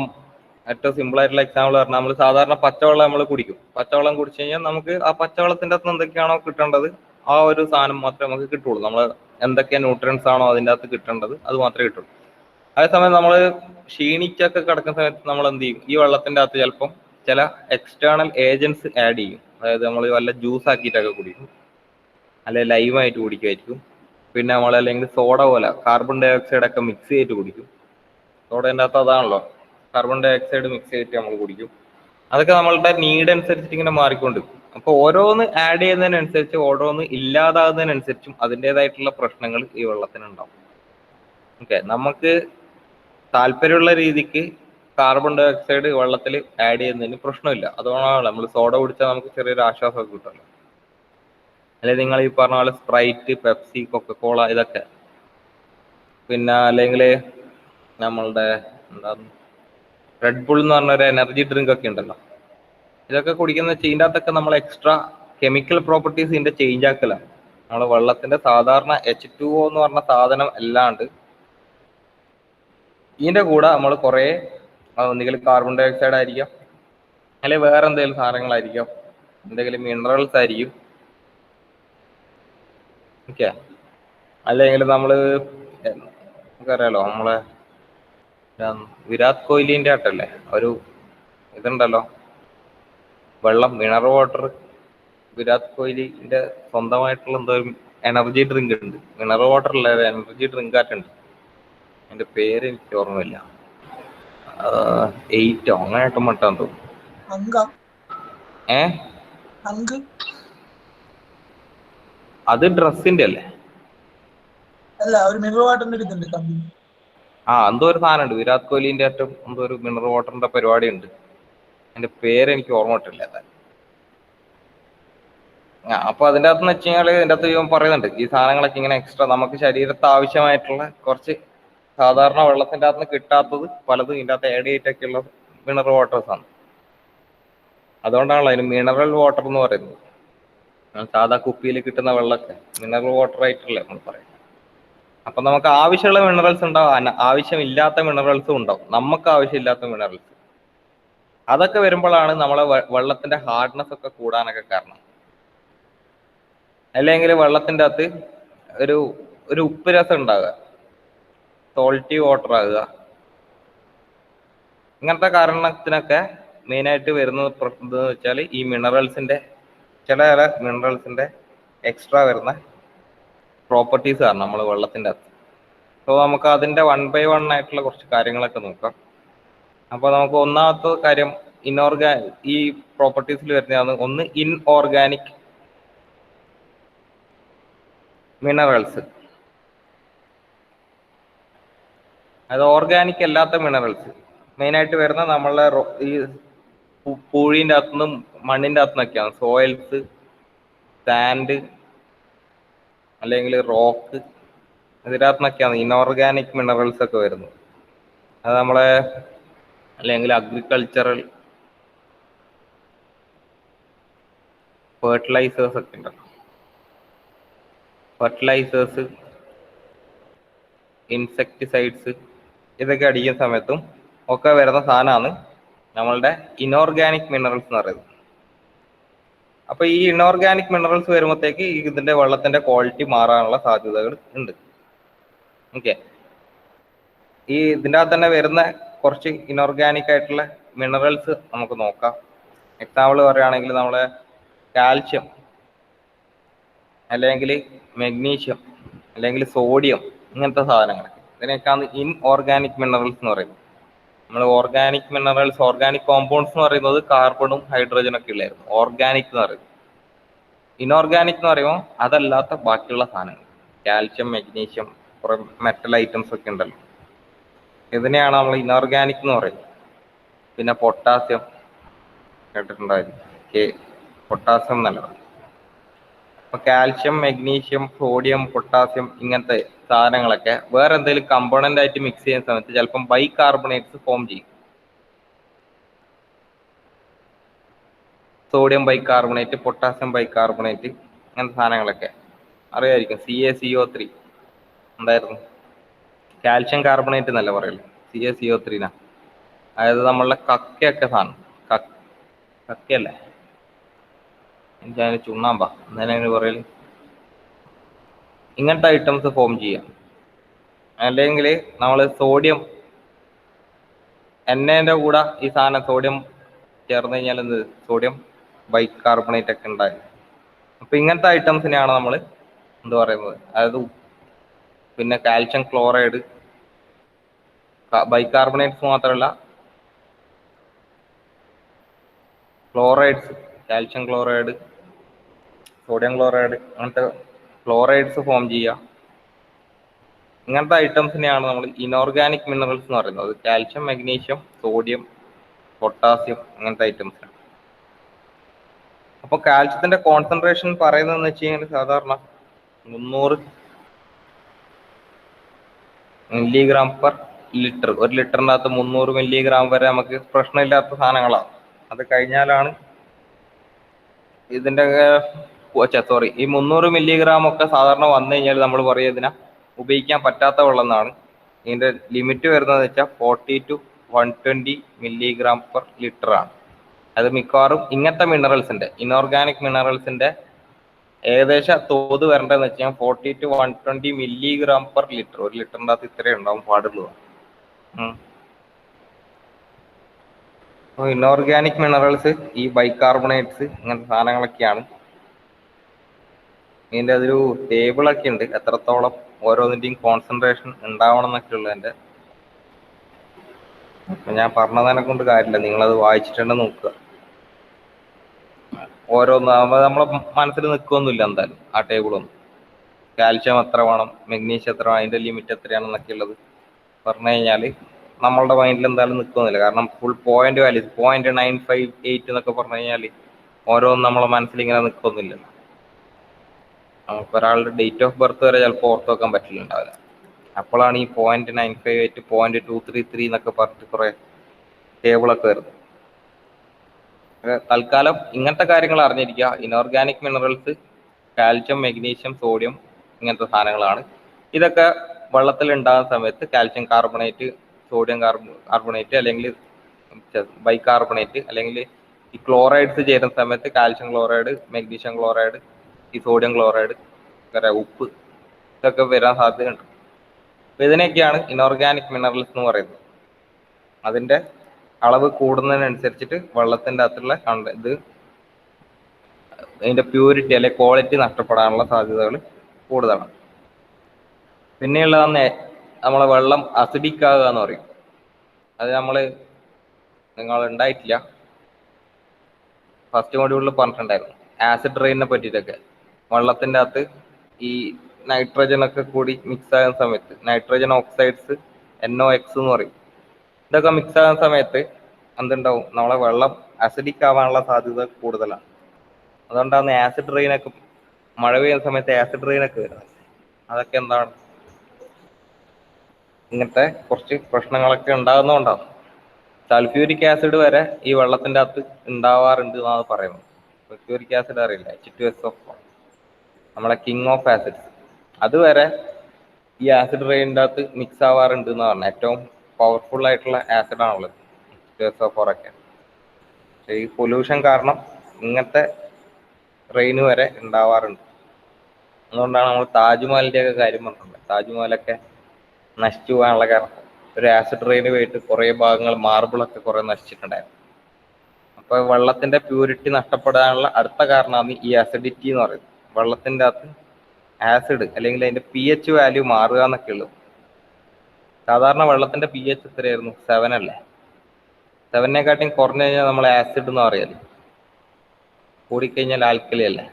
ഏറ്റവും സിമ്പിൾ ആയിട്ടുള്ള എക്സാമ്പിൾ പറഞ്ഞാൽ നമ്മൾ സാധാരണ പച്ചവെള്ളം നമ്മൾ കുടിക്കും. പച്ചവെള്ളം കുടിച്ചു കഴിഞ്ഞാൽ നമുക്ക് ആ പച്ചവെള്ളത്തിൻ്റെ അകത്ത് എന്തൊക്കെയാണോ കിട്ടേണ്ടത് ആ ഒരു സാധനം മാത്രമേ നമുക്ക് കിട്ടുള്ളൂ. നമ്മൾ എന്തൊക്കെ ന്യൂട്രിയൻസ് ആണോ അതിൻ്റെ അകത്ത് കിട്ടേണ്ടത് അത് മാത്രമേ കിട്ടുള്ളൂ. അതേസമയം നമ്മൾ ക്ഷീണിച്ചൊക്കെ കിടക്കുന്ന സമയത്ത് നമ്മൾ എന്ത് ചെയ്യും, ഈ വെള്ളത്തിൻ്റെ അകത്ത് ചിലപ്പം ചില എക്സ്റ്റേണൽ ഏജൻസ് ആഡ് ചെയ്യും. അതായത് നമ്മൾ വല്ല ജ്യൂസ് ആക്കിയിട്ടൊക്കെ കുടിക്കും, അല്ലെങ്കിൽ ലൈമായിട്ട് കുടിക്കുമായിരിക്കും. പിന്നെ നമ്മൾ അല്ലെങ്കിൽ സോഡ പോലെ കാർബൺ ഡൈ ഓക്സൈഡ് ഒക്കെ മിക്സ് ചെയ്തിട്ട് കുടിക്കും. സോഡേൻ്റെ അകത്ത് അതാണല്ലോ, കാർബൺ ഡൈ ഓക്സൈഡ് മിക്സ് ചെയ്തിട്ട് നമ്മൾ കുടിക്കും. അതൊക്കെ നമ്മളുടെ നീഡ് അനുസരിച്ചിട്ട് ഇങ്ങനെ മാറിക്കൊണ്ടിരിക്കും. അപ്പോൾ ഓരോന്ന് ആഡ് ചെയ്യുന്നതിനനുസരിച്ച് ഓരോന്ന് ഇല്ലാതാകുന്നതിനനുസരിച്ചും അതിൻ്റെതായിട്ടുള്ള പ്രശ്നങ്ങൾ ഈ വെള്ളത്തിനുണ്ടാവും. ഓക്കെ, നമുക്ക് താല്പര്യമുള്ള രീതിക്ക് കാർബൺ ഡൈ ഓക്സൈഡ് വെള്ളത്തിൽ ആഡ് ചെയ്യുന്നതിന് പ്രശ്നമില്ല. അതുകൊണ്ടാണ് നമ്മൾ സോഡ കുടിച്ചാൽ നമുക്ക് ചെറിയൊരു ആശ്വാസമൊക്കെ കിട്ടുമല്ലോ. അല്ലെങ്കിൽ നിങ്ങൾ ഈ പറഞ്ഞ പോലെ സ്പ്രൈറ്റ്, പെപ്സി, കൊക്കക്കോള ഇതൊക്കെ, പിന്നെ അല്ലെങ്കിൽ നമ്മളുടെ എന്താ റെഡ് ബുൾ എന്ന് പറഞ്ഞൊരു എനർജി ഡ്രിങ്ക് ഒക്കെ ഉണ്ടല്ലോ, ഇതൊക്കെ കുടിക്കുന്ന ഇതിൻ്റെ അകത്തൊക്കെ നമ്മൾ എക്സ്ട്രാ കെമിക്കൽ പ്രോപ്പർട്ടീസ് ഇതിൻ്റെ ചേഞ്ച് ആക്കലാണ്. നമ്മൾ വെള്ളത്തിൻ്റെ സാധാരണ H2O എന്ന് പറഞ്ഞ സാധനം അല്ലാണ്ട് ഇതിൻ്റെ കൂടെ നമ്മൾ കുറേ ഒന്നുകിൽ കാർബൺ ഡൈ ഓക്സൈഡ് ആയിരിക്കാം, അല്ലെങ്കിൽ വേറെ എന്തെങ്കിലും സാധനങ്ങളായിരിക്കാം, എന്തെങ്കിലും മിനറൽസ് ആയിരിക്കും. ഓക്കെ, അല്ലെങ്കിൽ നമ്മൾ നമുക്കറിയാലോ നമ്മളെ വിരാട് കോഹ്ലിൻ്റെ ആട്ടല്ലേ ഒരു ഇതുണ്ടല്ലോ, വെള്ളം മിനറൽ വാട്ടർ. വിരാട് കോഹ്ലിൻ്റെ സ്വന്തമായിട്ടുള്ള എന്തോ എനർജി ഡ്രിങ്ക് ഉണ്ട്, മിനറൽ വാട്ടർ അല്ല, എനർജി ഡ്രിങ്ക് ആയിട്ടുണ്ട്. അതിൻ്റെ പേര് എനിക്ക് ഓർമ്മയില്ല, 8 അങ്ങനെയായിട്ടും മട്ടാന്ന് തോന്നുന്നു. അത് ഡ്രസ്സിന്റെ അല്ലേ? എന്തോ ഒരു സാധനം ഉണ്ട് വിരാട് കോഹ്ലിന്റെ ആയിട്ടും എന്തോ ഒരു മിനറൽ വാട്ടറിന്റെ പരിപാടി ഉണ്ട്. അതിന്റെ പേര് എനിക്ക് ഓർമ്മ കിട്ടില്ല. അപ്പൊ അതിൻ്റെ അകത്ത് വെച്ച് കഴിഞ്ഞാൽ ഇതിൻ്റെ അകത്ത് ഇവൻ പറയുന്നുണ്ട് ഈ സാധനങ്ങളൊക്കെ ഇങ്ങനെ എക്സ്ട്രാ നമുക്ക് ശരീരത്തിന് ആവശ്യമായിട്ടുള്ള കുറച്ച് സാധാരണ വെള്ളത്തിൻ്റെ അകത്ത് കിട്ടാത്തത് പലതും ഇതിൻ്റെ അകത്ത് ആഡ് ചെയ്തിട്ടൊക്കെയുള്ള മിനറൽ വാട്ടേഴ്സ് ആണ്. അതുകൊണ്ടാണല്ലോ അതിന് മിനറൽ വാട്ടർ എന്ന് പറയുന്നത്. സാധാ കുപ്പിയിൽ കിട്ടുന്ന വെള്ളമൊക്കെ മിനറൽ വാട്ടർ ആയിട്ടല്ലേ നമ്മൾ പറയുന്നത്. അപ്പൊ നമുക്ക് ആവശ്യമുള്ള മിനറൽസ് ഉണ്ടാവും, ആവശ്യമില്ലാത്ത മിനറൽസും ഉണ്ടാവും, നമുക്ക് ആവശ്യമില്ലാത്ത മിനറൽസ്. അതൊക്കെ വരുമ്പോഴാണ് നമ്മളെ വെള്ളത്തിന്റെ ഹാർഡ്നെസ് ഒക്കെ കൂടാനൊക്കെ കാരണം. അല്ലെങ്കിൽ വെള്ളത്തിൻ്റെ അകത്ത് ഒരു ഉപ്പ് രസം ഉണ്ടാകുക, സോൾട്ടി വാട്ടർ ആകുക, ഇങ്ങനത്തെ കാരണത്തിനൊക്കെ മെയിനായിട്ട് വരുന്നത് എന്ന് വെച്ചാൽ ഈ മിനറൽസിന്റെ ചില മിനറൽസിന്റെ എക്സ്ട്രാ വരുന്ന പ്രോപ്പർട്ടീസ് കാരണം നമ്മൾ വെള്ളത്തിൻ്റെ അകത്ത്. അപ്പോൾ നമുക്ക് അതിൻ്റെ 1 by 1 ആയിട്ടുള്ള കുറച്ച് കാര്യങ്ങളൊക്കെ നോക്കാം. അപ്പോൾ നമുക്ക് ഒന്നാമത്തെ കാര്യം ഈ പ്രോപ്പർട്ടീസിൽ വരുന്നതാണ് ഒന്ന് ഇൻഓർഗാനിക് മിനറൽസ്. അത് ഓർഗാനിക് അല്ലാത്ത മിനറൽസ് മെയിനായിട്ട് വരുന്ന നമ്മളെ ഈ പൂഴിൻ്റെ അകത്തുനിന്നും മണ്ണിൻ്റെ അകത്തുനിന്നൊക്കെയാണ്. സോയിൽസ്, സാൻഡ് അല്ലെങ്കിൽ റോക്ക്, ഇതിനകത്തുനിന്നൊക്കെയാണ് ഇൻഓർഗാനിക് മിനറൽസ് ഒക്കെ വരുന്നത്. അത് നമ്മളെ അല്ലെങ്കിൽ അഗ്രികൾച്ചറൽ ഫെർട്ടിലൈസേഴ്സ് ഒക്കെ ഉണ്ടല്ലോ, ഫെർട്ടിലൈസേഴ്സ്, ഇൻസെക്ടിസൈഡ്സ്, ഇതൊക്കെ അടിക്കുന്ന സമയത്തും ഒക്കെ വരുന്ന സാധനമാണ് നമ്മളുടെ ഇൻഓർഗാനിക് മിനറൽസ് എന്ന് പറയുന്നത്. അപ്പൊ ഈ ഇൻഓർഗാനിക് മിനറൽസ് വരുമ്പോഴത്തേക്ക് ഇതിന്റെ വെള്ളത്തിന്റെ ക്വാളിറ്റി മാറാനുള്ള സാധ്യതകൾ ഉണ്ട്. ഓക്കെ, ഈ ഇതിൻ്റെ അകത്ത് തന്നെ വരുന്ന കുറച്ച് ഇൻഓർഗാനിക് ആയിട്ടുള്ള മിനറൽസ് നമുക്ക് നോക്കാം. എക്സാമ്പിൾ പറയുകയാണെങ്കിൽ നമ്മളെ കാൽഷ്യം, അല്ലെങ്കിൽ മെഗ്നീഷ്യം, അല്ലെങ്കിൽ സോഡിയം, ഇങ്ങനത്തെ സാധനങ്ങൾ, ഇതിനൊക്കെയാണ് ഇൻഓർഗാനിക് മിനറൽസ് എന്ന് പറയുന്നത്. നമ്മൾ ഓർഗാനിക് മിനറൽസ്, ഓർഗാനിക് കോമ്പൗണ്ട്സ് എന്ന് പറയുന്നത് കാർബണും ഹൈഡ്രജനും ഒക്കെ ഉള്ളായിരുന്നു ഓർഗാനിക് എന്ന് പറയുന്നത്. ഇൻഓർഗാനിക് എന്ന് പറയുമ്പോൾ അതല്ലാത്ത ബാക്കിയുള്ള സാധനങ്ങൾ, കാൽഷ്യം, മെഗ്നീഷ്യം, കുറെ മെറ്റൽ ഐറ്റംസ് ഒക്കെ ഉണ്ടല്ലോ, ഇതിനെയാണ് നമ്മൾ ഇൻഓർഗാനിക് എന്ന് പറയുന്നത്. പിന്നെ പൊട്ടാസ്യം കേട്ടിട്ടുണ്ടായിരുന്നു, പൊട്ടാസ്യം നല്ലതാണ്. അപ്പൊ കാൽഷ്യം, മെഗ്നീഷ്യം, സോഡിയം, പൊട്ടാസ്യം ഇങ്ങനത്തെ സാധനങ്ങളൊക്കെ വേറെ എന്തെങ്കിലും കമ്പോണന്റ് ആയിട്ട് മിക്സ് ചെയ്യുന്ന സമയത്ത് ചിലപ്പം ബൈകാർബണേറ്റ്സ് ഫോം ചെയ്യും. സോഡിയം ബൈകാർബണേറ്റ്, പൊട്ടാസ്യം ബൈകാർബണേറ്റ്, അങ്ങനത്തെ സാധനങ്ങളൊക്കെ അറിയായിരിക്കും. CaCO3 എന്തായിരുന്നു, കാൽഷ്യം കാർബണേറ്റ് എന്നല്ല പറയല്, CaCO3 അതായത് നമ്മളുടെ കക്കയൊക്കെ സാധനം, കക്കയല്ലേ, എനിക്ക് ചുണ്ണാമ്പാ എന്നതിനെ പറയല്. ഇങ്ങനത്തെ ഐറ്റംസ് ഫോം ചെയ്യാം. അല്ലെങ്കിൽ നമ്മൾ സോഡിയം എണ്ണേൻ്റെ കൂടെ ഈ സാധനം സോഡിയം ചേർന്ന് കഴിഞ്ഞാൽ എന്ത്, സോഡിയം ബൈകാർബണേറ്റ് ഒക്കെ ഉണ്ടായി. അപ്പൊ ഇങ്ങനത്തെ ഐറ്റംസിനെയാണ് നമ്മൾ എന്ത് പറയുന്നത്, അതായത് പിന്നെ കാൽഷ്യം ക്ലോറൈഡ്, ബൈകാർബണേറ്റ്സ് മാത്രമല്ല chlorides, calcium chloride, sodium chloride, അങ്ങനത്തെ ക്ലോറൈഡ്സ് ഫോം ചെയ്യുക. ഇങ്ങനത്തെ ഐറ്റംസിനെയാണ് നമ്മൾ ഇനോർഗാനിക് മിനറൽസ് എന്ന് പറയുന്നത്. കാൽഷ്യം, മഗ്നീഷ്യം, സോഡിയം, പൊട്ടാസ്യം, അങ്ങനത്തെ ഐറ്റംസ്. അപ്പോൾ കാൽഷ്യത്തിന്റെ കോൺസെൻട്രേഷൻ പറയുന്നതെന്ന് വെച്ച് കഴിഞ്ഞാൽ സാധാരണ 300 മില്ലിഗ്രാം പെർ ലിറ്റർ, ഒരു ലിറ്ററിൻ്റെ അകത്ത് 300 മില്ലിഗ്രാം വരെ നമുക്ക് പ്രശ്നമില്ലാത്ത സാധനങ്ങളാണ്. അത് കഴിഞ്ഞാലാണ് ഇതിൻ്റെ സോറി ഈ 300 മില്ലിഗ്രാം ഒക്കെ സാധാരണ വന്നു കഴിഞ്ഞാൽ നമ്മൾ പറയും ഇതിനെ ഉപയോഗിക്കാൻ പറ്റാത്ത വെള്ളം എന്നാണ്. ഇതിൻ്റെ ലിമിറ്റ് വരുന്നതെന്ന് വെച്ചാൽ 40 to 120 മില്ലിഗ്രാം പെർ ലിറ്റർ ആണ്. അത് മിക്കവാറും ഇങ്ങനത്തെ മിനറൽസിന്റെ, ഇനോർഗാനിക് മിനറൽസിന്റെ ഏകദേശം തോത് വരേണ്ടതെന്ന് വെച്ചാൽ 40 to 120 മില്ലിഗ്രാം പെർ ലിറ്റർ. ഒരു ലിറ്ററിൻ്റെ അകത്ത് ഇത്രയും ഉണ്ടാവും പാടുള്ളൂ. ഇനോർഗാനിക് മിനറൽസ് ഈ ബൈകാർബണേറ്റ്സ് ഇങ്ങനത്തെ സാധനങ്ങളൊക്കെയാണ്. ഇതിൻ്റെ അതൊരു ടേബിളൊക്കെ ഉണ്ട്, എത്രത്തോളം ഓരോന്നിൻ്റെയും കോൺസെൻട്രേഷൻ ഉണ്ടാവണം എന്നൊക്കെ ഉള്ളതിൻ്റെ. അപ്പം ഞാൻ പറഞ്ഞതിനെ കൊണ്ട് കാര്യമില്ല, നിങ്ങളത് വായിച്ചിട്ടുണ്ടെന്ന് നോക്കുക. ഓരോന്ന് നമ്മളെ മനസ്സിൽ നിൽക്കുകയൊന്നുമില്ല എന്തായാലും ആ ടേബിളൊന്നും. കാൽഷ്യം എത്ര വേണം, മഗ്നീഷ്യം എത്ര വേണം, അതിൻ്റെ ലിമിറ്റ് എത്രയാണെന്നൊക്കെ ഉള്ളത് പറഞ്ഞു കഴിഞ്ഞാൽ നമ്മളുടെ മൈൻഡിൽ എന്തായാലും നിൽക്കുന്നില്ല. കാരണം ഫുൾ പോയിന്റ് വാല്യൂ 0.958 എന്നൊക്കെ പറഞ്ഞു കഴിഞ്ഞാൽ ഓരോന്നും നമ്മളെ മനസ്സിൽ ഇങ്ങനെ നിൽക്കൊന്നുമില്ല. നമുക്ക് ഒരാളുടെ ഡേറ്റ് ഓഫ് ബർത്ത് വരെ ചിലപ്പോൾ ഓർത്ത് വെക്കാൻ പറ്റില്ലുണ്ടാവില്ല. അപ്പോഴാണ് ഈ 0.958, 0.233 എന്നൊക്കെ പറഞ്ഞിട്ട് കുറേ ടേബിളൊക്കെ വരുന്നത്. തൽക്കാലം ഇങ്ങനത്തെ കാര്യങ്ങൾ അറിഞ്ഞിരിക്കുക. Inorganic minerals calcium, magnesium, sodium ഇങ്ങനത്തെ സാധനങ്ങളാണ്. ഇതൊക്കെ വെള്ളത്തിൽ ഉണ്ടാകുന്ന സമയത്ത് കാൽഷ്യം കാർബണേറ്റ്, സോഡിയം കാർബണേറ്റ്, അല്ലെങ്കിൽ ബൈകാർബണേറ്റ്, അല്ലെങ്കിൽ ഈ ക്ലോറൈഡ്സ് ചേരുന്ന സമയത്ത് കാൽഷ്യം ക്ലോറൈഡ്, മഗ്നീഷ്യം ക്ലോറൈഡ്, ഈ സോഡിയം ക്ലോറൈഡ്, ഉപ്പ്, ഇതൊക്കെ വരാൻ സാധ്യതയുണ്ട്. അപ്പോൾ ഇതിനൊക്കെയാണ് ഇനോർഗാനിക് മിനറൽസ് എന്ന് പറയുന്നത്. അതിൻ്റെ അളവ് കൂടുന്നതിനനുസരിച്ചിട്ട് വെള്ളത്തിൻ്റെ അകത്തുള്ള ഇത് അതിൻ്റെ പ്യൂരിറ്റി അല്ലെങ്കിൽ ക്വാളിറ്റി നഷ്ടപ്പെടാനുള്ള സാധ്യതകൾ കൂടുതലാണ്. പിന്നെയുള്ളതെന്ന് നമ്മളെ വെള്ളം അസിഡിക് ആകുക എന്ന് പറയും. അത് നിങ്ങൾ ഉണ്ടായിട്ടില്ല, ഫസ്റ്റ് മൊഡ്യൂളിൽ പറഞ്ഞിട്ടുണ്ടായിരുന്നു ആസിഡ് റെയിനിനെ പറ്റിയിട്ടൊക്കെ. വെള്ളത്തിൻ്റെ അകത്ത് ഈ നൈട്രജൻ ഒക്കെ കൂടി മിക്സ് ആകുന്ന സമയത്ത്, നൈട്രജൻ ഓക്സൈഡ്സ് NOx എന്ന് പറയും, ഇതൊക്കെ മിക്സ് ആകുന്ന സമയത്ത് എന്തുണ്ടാവും, നമ്മളെ വെള്ളം അസിഡിക് ആവാനുള്ള സാധ്യത കൂടുതലാണ്. അതുകൊണ്ടാണ് ആസിഡ് റെയിനൊക്കെ, മഴ പെയ്യുന്ന സമയത്ത് ആസിഡ് റെയിനൊക്കെ വരുന്നത്. അതൊക്കെ എന്താണ്, ഇങ്ങനത്തെ കുറച്ച് പ്രശ്നങ്ങളൊക്കെ ഉണ്ടാകുന്നതുകൊണ്ടാണ്. സൾഫ്യൂരിക് ആസിഡ് വരെ ഈ വെള്ളത്തിൻ്റെ അകത്ത് ഉണ്ടാവാറുണ്ട് എന്നാണ് പറയുന്നത്. സൾഫ്യൂരിക് ആസിഡ് അറിയില്ല, H2SO4, നമ്മളെ കിങ് ഓഫ് ആസിഡ്സ്, അതുവരെ ഈ ആസിഡ് റെയിനിൻ്റെ അകത്ത് മിക്സ് ആവാറുണ്ട് എന്ന് പറഞ്ഞാൽ ഏറ്റവും പവർഫുൾ ആയിട്ടുള്ള ആസിഡ് ആണുള്ളത് H2SO4 ഒക്കെ. പക്ഷേ ഈ പൊല്യൂഷൻ കാരണം ഇങ്ങനത്തെ റെയിൻ വരെ ഉണ്ടാവാറുണ്ട്. അതുകൊണ്ടാണ് നമ്മൾ താജ്മഹലിൻ്റെ ഒക്കെ കാര്യം പറഞ്ഞിട്ടുണ്ട്. താജ്മഹലൊക്കെ നശിച്ചു പോകാനുള്ള കാരണം ഒരു ആസിഡ് റെയിൻ പോയിട്ട് കുറേ ഭാഗങ്ങൾ, മാർബിളൊക്കെ കുറേ നശിച്ചിട്ടുണ്ടായിരുന്നു. അപ്പോൾ വെള്ളത്തിൻ്റെ പ്യൂരിറ്റി നഷ്ടപ്പെടാനുള്ള അടുത്ത കാരണമാണ് ഈ അസിഡിറ്റി എന്ന് പറയുന്നത്. വെള്ളത്തിൻ്റെ അകത്ത് ആസിഡ് അല്ലെങ്കിൽ അതിൻ്റെ pH വാല്യൂ മാറുക എന്നൊക്കെ ഉള്ളത്. സാധാരണ വെള്ളത്തിൻ്റെ pH എത്രയായിരുന്നു, 7 അല്ലേ? 7-നെക്കാട്ടിയും കുറഞ്ഞു കഴിഞ്ഞാൽ നമ്മൾ ആസിഡ് എന്ന് പറയാല്, കൂടിക്കഴിഞ്ഞാൽ ആൽക്കലി അല്ലേ,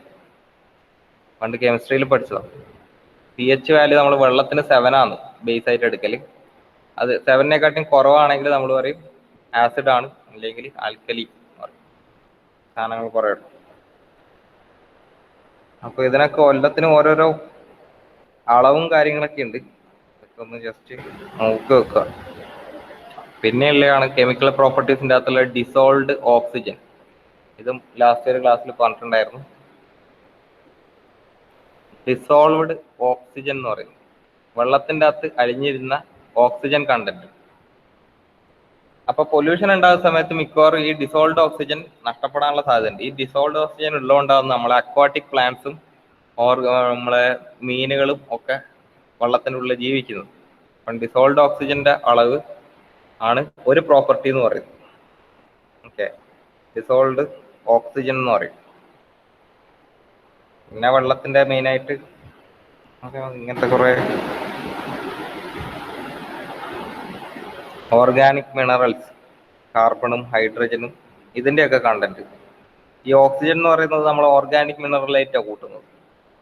പണ്ട് കെമിസ്ട്രിയിൽ പഠിച്ചതാണ്. pH വാല്യൂ നമ്മൾ വെള്ളത്തിന് 7 ആണ് ബേസ് ആയിട്ട് എടുക്കൽ. അത് 7-നെക്കാട്ടിയും കുറവാണെങ്കിൽ നമ്മൾ പറയും ആസിഡ് ആണ്, അല്ലെങ്കിൽ ആൽക്കലി പറയും. സാധനങ്ങൾ കുറേ ഉണ്ട്. അപ്പോൾ ഇതിനൊക്കെ എല്ലാത്തിനും ഓരോരോ അളവും കാര്യങ്ങളൊക്കെ ഉണ്ട്. ഇതൊക്കെ ഒന്ന് ജസ്റ്റ് നോക്കി വെക്കുക. പിന്നെയുള്ളതാണ് കെമിക്കൽ പ്രോപ്പർട്ടീസിൻ്റെ അകത്തുള്ള ഡിസോൾവ്ഡ് ഓക്സിജൻ. ഇതും ലാസ്റ്റ് ഒരു ക്ലാസ്സിൽ പറഞ്ഞിട്ടുണ്ടായിരുന്നു. ഡിസോൾവ്ഡ് ഓക്സിജൻ എന്ന് പറയുന്നത് വെള്ളത്തിൻ്റെ അകത്ത് അലിഞ്ഞിരുന്ന ഓക്സിജൻ കണ്ടന്റ്. അപ്പൊ പൊല്യൂഷൻ ഉണ്ടാകുന്ന സമയത്ത് മിക്കവാറും ഈ ഡിസോൾവ്ഡ് ഓക്സിജൻ നഷ്ടപ്പെടാനുള്ള സാധ്യതയുണ്ട്. ഈ ഡിസോൾവ്ഡ് ഓക്സിജൻ ഉള്ളതുകൊണ്ടാകുന്ന നമ്മളെ അക്വാട്ടിക് പ്ലാന്റ്സും നമ്മളെ മീനുകളും ഒക്കെ വെള്ളത്തിനുള്ളിൽ ജീവിക്കുന്നത്. അപ്പം ഡിസോൾവ്ഡ് ഓക്സിജന്റെ അളവ് ആണ് ഒരു പ്രോപ്പർട്ടി എന്ന് പറയുന്നത്. ഓക്കെ, ഡിസോൾവ്ഡ് ഓക്സിജൻ എന്ന് പറയും. പിന്നെ വെള്ളത്തിന്റെ മെയിനായിട്ട് ഇങ്ങനത്തെ കുറെ ഓർഗാനിക് മിനറൽസ്, കാർബണും ഹൈഡ്രജനും ഇതിൻ്റെയൊക്കെ കണ്ടന്റ്. ഈ ഓക്സിജൻ എന്ന് പറയുന്നത് നമ്മൾ ഓർഗാനിക് മിനറലായിട്ടാണ് കൂട്ടുന്നത്.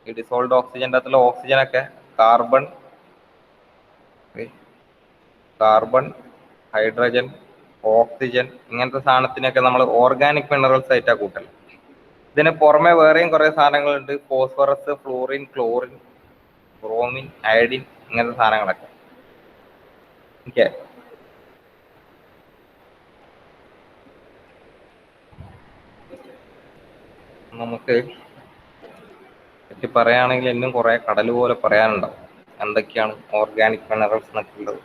ഈ ഡിസോൾവ്ഡ് ഓക്സിജൻ്റെ അകത്തുള്ള ഓക്സിജനൊക്കെ കാർബൺ, ഹൈഡ്രജൻ, ഓക്സിജൻ ഇങ്ങനത്തെ സാധനത്തിനൊക്കെ നമ്മൾ ഓർഗാനിക് മിനറൽസ് ആയിട്ടാണ് കൂട്ടൽ. ഇതിന് പുറമെ വേറെയും കുറേ സാധനങ്ങളുണ്ട്. Phosphorus, florin, chlorine, bromine, iodine ഇങ്ങനത്തെ സാധനങ്ങളൊക്കെ. ഓക്കെ, നമുക്ക് പറ്റി പറയുകയാണെങ്കിൽ ഇന്നും കുറെ കടൽ പോലെ പറയാനുണ്ടാവും എന്തൊക്കെയാണ് ഓർഗാനിക് മിനറൽസ് എന്നൊക്കെ ഉള്ളത്.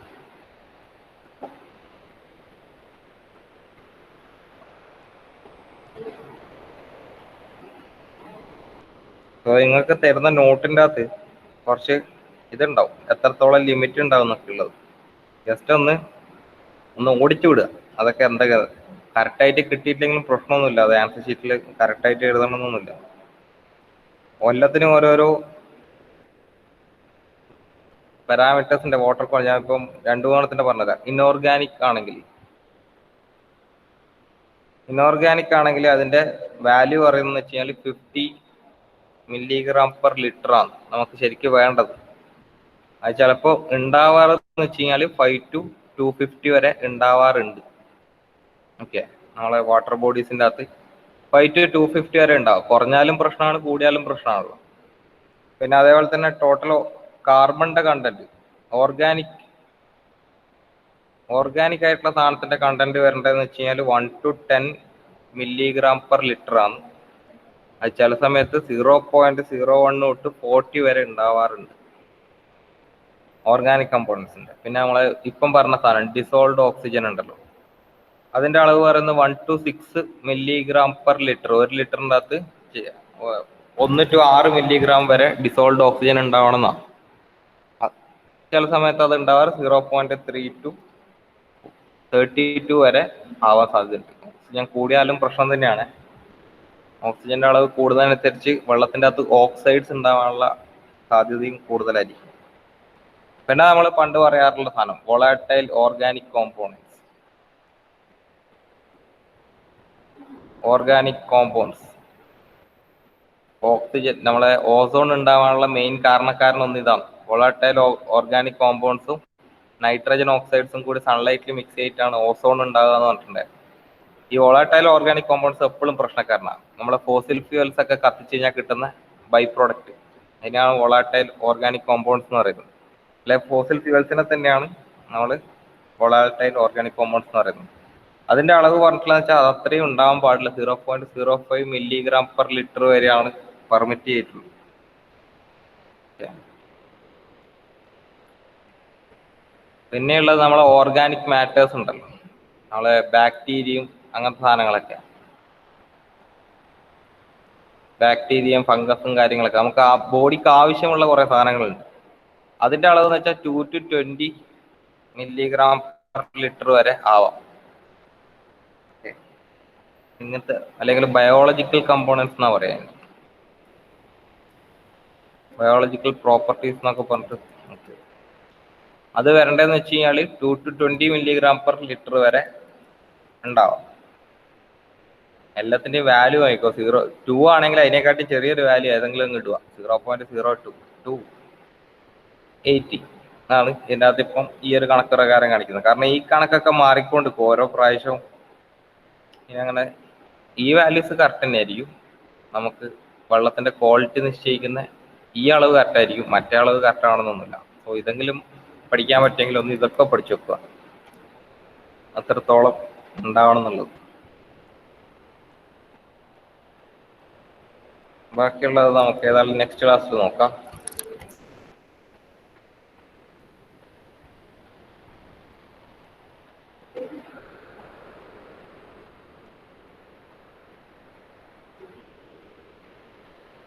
അപ്പോൾ നിങ്ങൾക്ക് തരുന്ന നോട്ടിൻ്റെ അകത്ത് കുറച്ച് ഇതുണ്ടാവും, എത്രത്തോളം ലിമിറ്റ് ഉണ്ടാവും എന്നൊക്കെ ഉള്ളത്. ജസ്റ്റ് ഒന്ന് ഓടിച്ചു വിടുക. അതൊക്കെ എന്തൊക്കെ കറക്റ്റായിട്ട് കിട്ടിയിട്ടില്ലെങ്കിലും പ്രശ്നമൊന്നുമില്ല. അത് ആൻസർ ഷീറ്റിൽ കറക്റ്റായിട്ട് എഴുതണമെന്നൊന്നുമില്ല. എല്ലാത്തിനും ഓരോരോ പാരാമീറ്റേഴ്സിന്റെ വാട്ടർ ക്വാളിറ്റി ഞാൻ ഇപ്പം 2 ഗുണത്തിന്റെ പറഞ്ഞുതരാം. ഇനോർഗാനിക് ആണെങ്കിൽ അതിന്റെ വാല്യൂ പറയുന്നത് വെച്ച് കഴിഞ്ഞാൽ 50 മില്ലിഗ്രാം പെർ ലിറ്റർ ആണ് നമുക്ക് ശരിക്കും വേണ്ടത്. അത് ചിലപ്പോൾ ഉണ്ടാവാറെന്ന് വെച്ച് കഴിഞ്ഞാൽ 5 to 250 വരെ ഉണ്ടാവാറുണ്ട്. ഓക്കെ, നമ്മളെ വാട്ടർ ബോഡീസിന്റെ അകത്ത് 5 to 250 വരെ ഉണ്ടാവും. കുറഞ്ഞാലും പ്രശ്നമാണ്, കൂടിയാലും പ്രശ്നമാണല്ലോ. പിന്നെ അതേപോലെ തന്നെ ടോട്ടൽ കാർബണിന്റെ കണ്ടന്റ് ഓർഗാനിക് ആയിട്ടുള്ള സാധനത്തിന്റെ കണ്ടന്റ് വരേണ്ടതെന്ന് വെച്ച് കഴിഞ്ഞാൽ 1 to 10 മില്ലിഗ്രാം പെർ ലിറ്റർ ആണ്. അത് ചില സമയത്ത് 0.01 തൊട്ട് 40 വരെ ഉണ്ടാവാറുണ്ട് ഓർഗാനിക് കമ്പോണൻസിന്റെ. പിന്നെ നമ്മളെ ഇപ്പം പറഞ്ഞ സാധനം ഡിസോൾവ്ഡ് ഓക്സിജൻ ഉണ്ടല്ലോ, അതിന്റെ അളവ് പറയുന്നത് 1 to 6 മില്ലിഗ്രാം പെർ ലിറ്റർ. 1 ലിറ്ററിൻ്റെ അകത്ത് 1 to 6 മില്ലിഗ്രാം വരെ ഡിസോൾവ്ഡ് ഓക്സിജൻ ഉണ്ടാവണമെന്നാണ്. ചില സമയത്ത് അത് ഉണ്ടാവാറ് 0.3 to 32 വരെ ആവാൻ സാധ്യതയുണ്ട്. ഓക്സിജൻ കൂടിയാലും പ്രശ്നം തന്നെയാണ്. ഓക്സിജന്റെ അളവ് കൂടുന്നതിനനുസരിച്ച് വെള്ളത്തിന്റെ അകത്ത് ഓക്സൈഡ്സ് ഉണ്ടാവാനുള്ള സാധ്യതയും കൂടുതലായിരിക്കും. പിന്നെ നമ്മൾ പണ്ട് പറയാറുള്ള സാധനം വോളാറ്റൈൽ ഓർഗാനിക് കോമ്പൗണ്ട്സ്. ഓക്സിജൻ നമ്മളെ ഓസോൺ ഉണ്ടാവാനുള്ള മെയിൻ കാരണക്കാരനൊന്നും ഇതാണ്. വോളാറ്റൈൽ ഓർഗാനിക് കോമ്പൗണ്ട്സും നൈട്രജൻ ഓക്സൈഡ്സും കൂടി സൺലൈറ്റിൽ മിക്സ് ചെയ്തിട്ടാണ് ഓസോൺ ഉണ്ടാകുക എന്ന് പറഞ്ഞിട്ടുണ്ടായിരുന്നു. ഈ വോളാറ്റൈൽ ഓർഗാനിക് കോമ്പൗണ്ട്സ് എപ്പോഴും പ്രശ്നക്കാരനാണ്. നമ്മളെ ഫോസിൽ ഫ്യൂവൽസ് ഒക്കെ കത്തിച്ച് കഴിഞ്ഞാൽ കിട്ടുന്ന ബൈ പ്രോഡക്റ്റ്, അതിനാണ് വോളാറ്റൈൽ ഓർഗാനിക് കോമ്പൗണ്ട്സ് എന്ന് പറയുന്നത്. അല്ലെ ഫോസിൽ ഫ്യൂവൽസിനെ തന്നെയാണ് നമ്മൾ വോളാറ്റൈൽ ഓർഗാനിക് കോമ്പൗണ്ട്സ് എന്ന് പറയുന്നത്. അതിന്റെ അളവ് പറഞ്ഞിട്ടുള്ള വെച്ചാൽ അത് അത്രയും ഉണ്ടാവാൻ പാടില്ല. 0.05 മില്ലിഗ്രാം പെർ ലിറ്റർ വരെയാണ് പെർമിറ്റ് ചെയ്തിട്ടുള്ളത്. പിന്നെയുള്ളത് നമ്മളെ ഓർഗാനിക് മാറ്റേഴ്സ് ഉണ്ടല്ലോ, നമ്മളെ ബാക്ടീരിയയും അങ്ങനത്തെ സാധനങ്ങളൊക്കെ, ബാക്ടീരിയയും ഫംഗസും കാര്യങ്ങളൊക്കെ നമുക്ക് ആ ബോഡിക്ക് ആവശ്യമുള്ള കുറെ സാധനങ്ങളുണ്ട്. അതിന്റെ അളവ് എന്ന് വെച്ചാൽ 2 to 20 മില്ലിഗ്രാം പെർ ലിറ്റർ വരെ ആവാം. ഇങ്ങനത്തെ അല്ലെങ്കിൽ ബയോളജിക്കൽ കമ്പോണൻസ് എന്നാ പറയാ, ബയോളജിക്കൽ പ്രോപ്പർട്ടീസ് എന്നൊക്കെ പറഞ്ഞിട്ട് അത് വരേണ്ടതെന്ന് വെച്ച് കഴിഞ്ഞാൽ 2 to 20 മില്ലിഗ്രാം പെർ ലിറ്റർ വരെ ഉണ്ടാവാം. എല്ലാത്തിൻ്റെയും വാല്യൂ ആയിക്കോ 2 ആണെങ്കിൽ അതിനെക്കാട്ടി ചെറിയൊരു വാല്യൂ ഏതെങ്കിലും കിട്ടുക 0.02 to 80 ആണ് ഇതിൻ്റെ അകത്ത് ഇപ്പം ഈ ഒരു കണക്ക് പ്രകാരം കാണിക്കുന്നത്. കാരണം ഈ കണക്കൊക്കെ മാറിക്കൊണ്ടിരിക്കും ഓരോ പ്രാവശ്യവും. ഇനി അങ്ങനെ ഈ വാല്യൂസ് കറക്റ്റ് തന്നെ ആയിരിക്കും. നമുക്ക് വെള്ളത്തിന്റെ ക്വാളിറ്റി നിശ്ചയിക്കുന്ന ഈ അളവ് കറക്റ്റ് ആയിരിക്കും, മറ്റേ അളവ് കറക്റ്റ് ആണെന്നൊന്നുമില്ല. അപ്പോൾ ഇതെങ്കിലും പഠിക്കാൻ പറ്റുമെങ്കിൽ ഒന്ന് ഇതൊക്കെ പഠിച്ചു വെക്കുക, അത്രത്തോളം ഉണ്ടാവണം എന്നുള്ളത്. ബാക്കിയുള്ളത് നമുക്ക് ഏതായാലും നെക്സ്റ്റ് ക്ലാസ്സിൽ നോക്കാം.